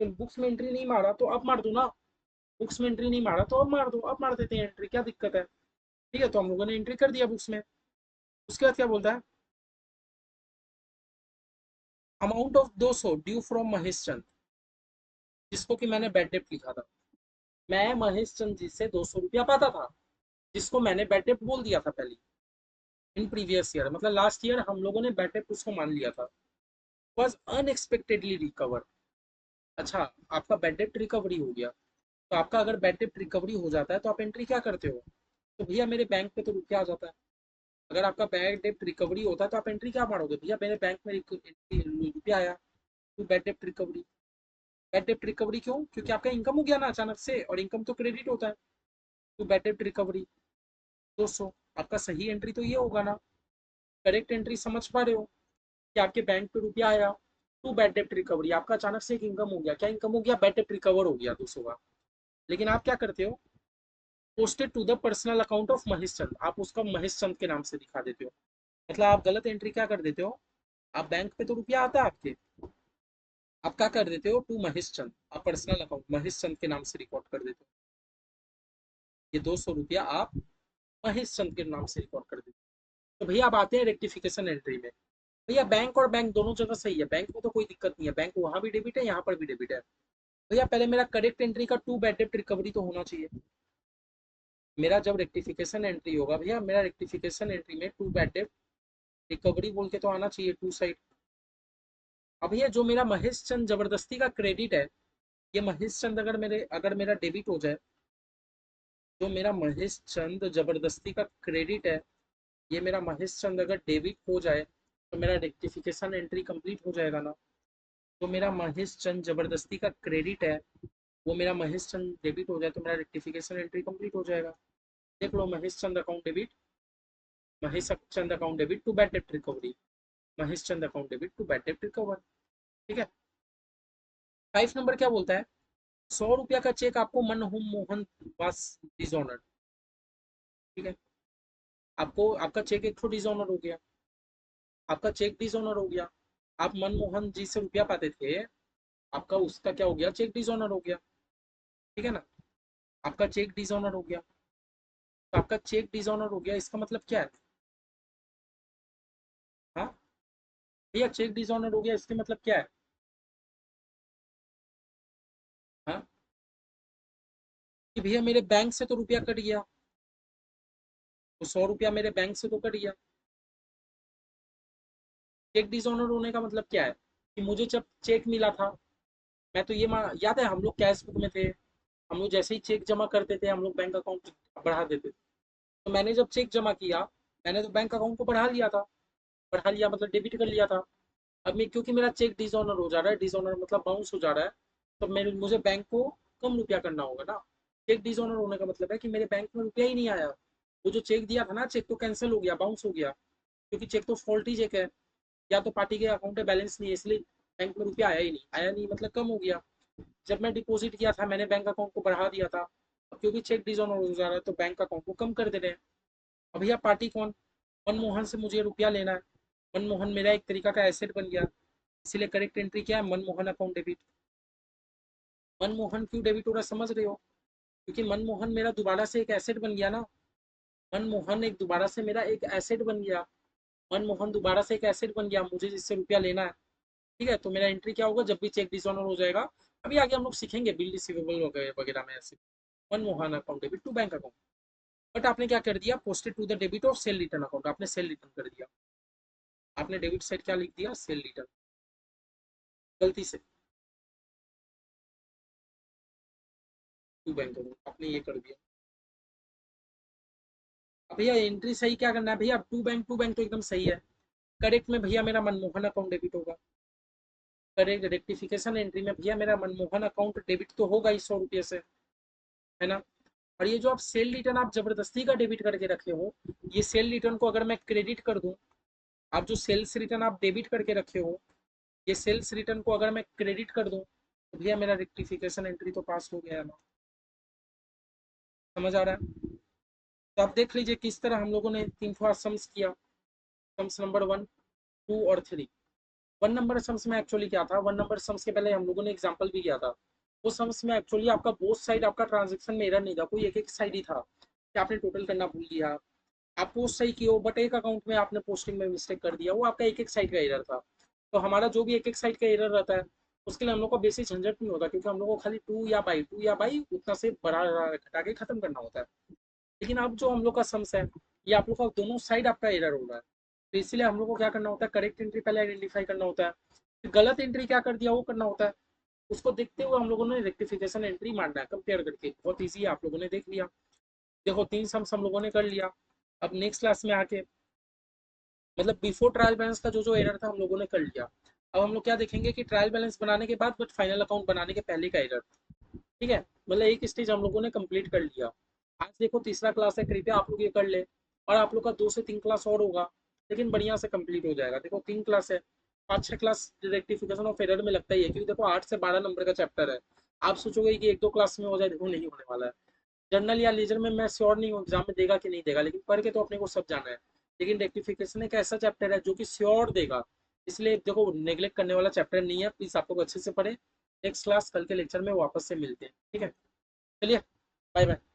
तो बुक्स में एंट्री नहीं मारा तो अब मार दो ना। बुक्स में एंट्री नहीं मारा तो अब मार दो, अब मार देते हैं एंट्री, क्या दिक्कत है। ठीक है, तो हम लोगों ने एंट्री कर दिया बुक्स में। उसके बाद क्या बोलता है, amount of 200 due from Mahesh Chand, जिसको कि मैंने बैड डेप्ट लिखा था। मैं महेश चंद जी से 200 रुपया पाता था जिसको मैंने बैड डेप्ट बोल दिया था पहले। इन प्रीवियस ईयर मतलब लास्ट ईयर हम लोगों ने बैड डेप्ट उसको मान लिया था। Was unexpectedly recover. अच्छा, आपका बैड डेप्ट रिकवरी हो गया। तो आपका अगर बैड डेप्ट रिकवरी हो जाता है तो आप एंट्री क्या करते हो, तो भैया मेरे बैंक पे तो रुपया आ जाता है। अगर आपका बैड डेप्ट रिकवरी होता है तो आप एंट्री क्या मारोगे, भैया मेरे बैंक में रुपया आया तो बैड डेप्ट रिकवरी। बैड डेप्ट रिकवरी क्यों, क्योंकि आपका इनकम हो गया ना अचानक से, और इनकम तो क्रेडिट होता है। तो बैड डेप्ट रिकवरी 200। आपका सही एंट्री तो ये होगा ना। करेक्ट एंट्री समझ पा रहे हो कि आपके बैंक पे रुपया आया टू बैड डेप्ट रिकवरी, आपका अचानक से एक इनकम हो गया। क्या इनकम हो गया, बैड डेप्ट रिकवर हो गया 200 का। लेकिन आप क्या करते हो, posted to the personal account of Mahesh Chand, आप उसका महेश चंद के नाम से दिखा देते हो। मतलब आप गलत एंट्री क्या कर देते हो, आप बैंक पे तो रुपया आता है आपके, आप क्या कर देते हो, टू महेश चंद, आप पर्सनल अकाउंट महेश चंद के नाम से रिकॉर्ड कर देते हो। ये 200 रुपया आप महेश चंद के नाम से रिकॉर्ड कर देते हो। तो भैया अब आते हैं रेक्टिफिकेशन एंट्री में। भैया बैंक और बैंक दोनों जगह सही है, बैंक में तो कोई दिक्कत नहीं है, बैंक वहां भी डेबिट है यहाँ पर भी डेबिट है। भैया पहले मेरा करेक्ट एंट्री का टू बैड डेब्ट रिकवरी तो होना चाहिए। मेरा जब रेक्टिफिकेशन एंट्री होगा भैया, मेरा रेक्टिफिकेशन एंट्री में टू बैड डेब्ट रिकवरी बोल के तो आना चाहिए, टू साइड। अब भैया जो मेरा महेश चंद जबरदस्ती का क्रेडिट है, ये महेश चंद अगर मेरा डेबिट हो जाए, जो मेरा महेश चंद जबरदस्ती का क्रेडिट है, ये मेरा महेश चंद अगर डेबिट हो जाए तो मेरा रेक्टिफिकेशन एंट्री कंप्लीट हो जाएगा ना। तो मेरा महेश चंद जबरदस्ती का क्रेडिट है, वो मेरा महेश चंद डेबिट हो जाए तो मेरा रेक्टिफिकेशन एंट्री कंप्लीट हो जाएगा। देख लो, महेश चंद account debit, Mahesh Chand account debit to bad डेब्ट recovery, Mahesh Chand account debit to bad डेब्ट रिकवर। ठीक है। 5 नंबर क्या बोलता है? 100 रुपया का चेक आपको मनमोहन वास डिसऑनर्ड। ठीक है, आपको आपका चेक एक तो डिसऑनर हो गया, आपका चेक डिसऑनर हो गया। आप मनमोहन जी से रुपया पाते थे, आपका उसका क्या हो गया, चेक डिसऑनर हो गया। ठीक है ना, आपका चेक डिसऑनर हो गया। तो आपका चेक डिसऑनर हो गया, इसका मतलब क्या है? हाँ भैया, चेक डिसऑनर हो गया इसके मतलब क्या है? हाँ, कि भैया मेरे बैंक से तो रुपया कट गया, तो 100 रुपया मेरे बैंक से तो कट गया। चेक डिसऑनर होने का मतलब क्या है? कि मुझे जब चेक मिला था, मैं तो याद है हम लोग कैश बुक में थे, हम लोग जैसे ही चेक जमा करते थे हम लोग बैंक अकाउंट बढ़ा देते थे। तो मैंने जब चेक जमा किया, मैंने तो बैंक अकाउंट को बढ़ा लिया था, बढ़ा लिया मतलब डेबिट कर लिया था। अब मैं, क्योंकि मेरा चेक डिसऑनर हो जा रहा है, डिसऑनर मतलब बाउंस हो जा रहा है, तो मेरे मुझे बैंक को कम रुपया करना होगा ना। चेक डिसऑनर होने का मतलब है कि मेरे बैंक में रुपया ही नहीं आया। वो जो चेक दिया था ना, चेक तो कैंसिल हो गया, बाउंस हो गया, क्योंकि चेक तो फॉल्टी चेक है, या तो पार्टी के अकाउंट में बैलेंस नहीं है, इसलिए बैंक में रुपया आया ही नहीं, आया नहीं मतलब कम हो गया। जब मैं डिपॉजिट किया था मैंने बैंक अकाउंट को बढ़ा दिया था, अब क्योंकि चेक डिसऑनर हो जा रहा है तो बैंक अकाउंट को कम कर दे रहे हैं। अब भैया पार्टी कौन? मनमोहन से मुझे रुपया लेना है, मनमोहन मेरा एक तरीका का एसेट बन गया, इसीलिए करेक्ट एंट्री क्या है, मनमोहन अकाउंट डेबिट। मनमोहन क्यों डेबिट हो रहा है समझ रहे हो? क्योंकि मनमोहन मेरा दोबारा से एक एसेट बन गया ना, मनमोहन एक दोबारा से मेरा एक एसेट बन गया, मनमोहन दोबारा से एक एसेट बन गया, मुझे जिससे रुपया लेना है। ठीक है, तो मेरा एंट्री क्या होगा जब भी चेक डिसऑनर हो जाएगा? अभी आगे हम लोग सीखेंगे बिल रिसीवेबल वगैरह में ऐसे। Manmohan account debit to bank account. But आपने क्या कर दिया, पोस्टेड टू द डेबिट और सेल रिटर्न अकाउंट, आपने सेल रिटर्न कर दिया, आपने डेबिट साइड क्या लिख दिया, सेल रिटर्न, गलती से टू बैंक अकाउंट आपने ये कर दिया। अब भैया एंट्री सही क्या करना है भैया, टू बैंक तो एकदम सही है। करेक्ट में भैया मेरा मनमोहन अकाउंट डेबिट होगा, करेक्ट रेक्टिफिकेशन एंट्री में भैया मेरा मनमोहन अकाउंट डेबिट तो होगा ही 100 रुपये से, है ना। और ये जो आप सेल रिटर्न आप जबरदस्ती का डेबिट करके रखे हो, ये सेल रिटर्न को अगर मैं क्रेडिट कर दूं, आप जो सेल्स रिटर्न आप डेबिट करके रखे हो, ये सेल्स रिटर्न को अगर मैं क्रेडिट कर दूं तो भैया मेरा रेक्टिफिकेशन एंट्री तो पास हो गया ना। समझ आ रहा है? तो आप देख लीजिए किस तरह हम लोगों ने तीन ठो सम्स किया, सम्स नंबर 1, 2 और 3। 1 नंबर सम्स में एक्चुअली क्या था, 1 नंबर सम्स के पहले हम लोगों ने एग्जाम्पल भी किया था। वो सम्स में एक्चुअली आपका बोथ साइड आपका ट्रांजेक्शन में एरर नहीं था, कोई एक एक साइड ही था कि आपने टोटल करना भूल गया, आप पोस्ट सही किए हो बट एक अकाउंट में आपने पोस्टिंग में मिस्टेक कर दिया, वो आपका एक एक साइड का एरर था। तो हमारा जो भी एक एक साइड का एरर रहता है उसके लिए हम लोग को बेसिक झंझट नहीं होता, क्योंकि हम लोग को खाली टू या बाई उतना से बड़ा घटा के खत्म करना होता है। लेकिन अब जो हम लोग का सम्स है, ये आप लोग का दोनों साइड आपका एरर हो रहा है, तो इसीलिए हम लोग को क्या करना होता है, करेक्ट एंट्री पहले आइडेंटिफाई करना होता है, फिर गलत एंट्री क्या कर दिया वो करना होता है। उसको देखते हुए हम लोगों ने रेक्टिफिकेशन एंट्री मारना है कंपेयर करके, बहुत ईजी है, आप लोगों ने देख लिया। देखो 3 सम्स हम लोगों ने कर लिया। अब नेक्स्ट क्लास में आके, मतलब बिफोर ट्रायल बैलेंस का जो जो एरर था हम लोगों ने कर लिया। अब हम लोग क्या देखेंगे कि ट्रायल बैलेंस बनाने के बाद बट फाइनल अकाउंट बनाने के पहले का एरर। ठीक है, मतलब एक स्टेज हम लोगों ने कंप्लीट कर लिया। आज देखो तीसरा क्लास है, कृपया आप लोग ये कर ले, और आप लोग का 2 से 3 क्लास और होगा, लेकिन बढ़िया से कंप्लीट हो जाएगा। देखो 3 क्लास है, 5-6 क्लास रेक्टिफिकेशन ऑफ एरर में लगता ही है, क्योंकि देखो 8 से 12 नंबर का चैप्टर है। आप सोचोगे कि 1-2 क्लास में हो जाए, देखो नहीं होने वाला है। जनरल या लेजर में मैं श्योर नहीं हूँ एग्जाम में देगा कि नहीं देगा, लेकिन पढ़ के तो अपने को सब जाना है। लेकिन रेक्टिफिकेशन एक ऐसा चैप्टर है जो कि श्योर देगा, इसलिए देखो नेग्लेक्ट करने वाला चैप्टर नहीं है, प्लीज आप लोग अच्छे से पढ़े। नेक्स्ट क्लास कल के लेक्चर में वापस से मिलते हैं, ठीक है। चलिए, बाय बाय।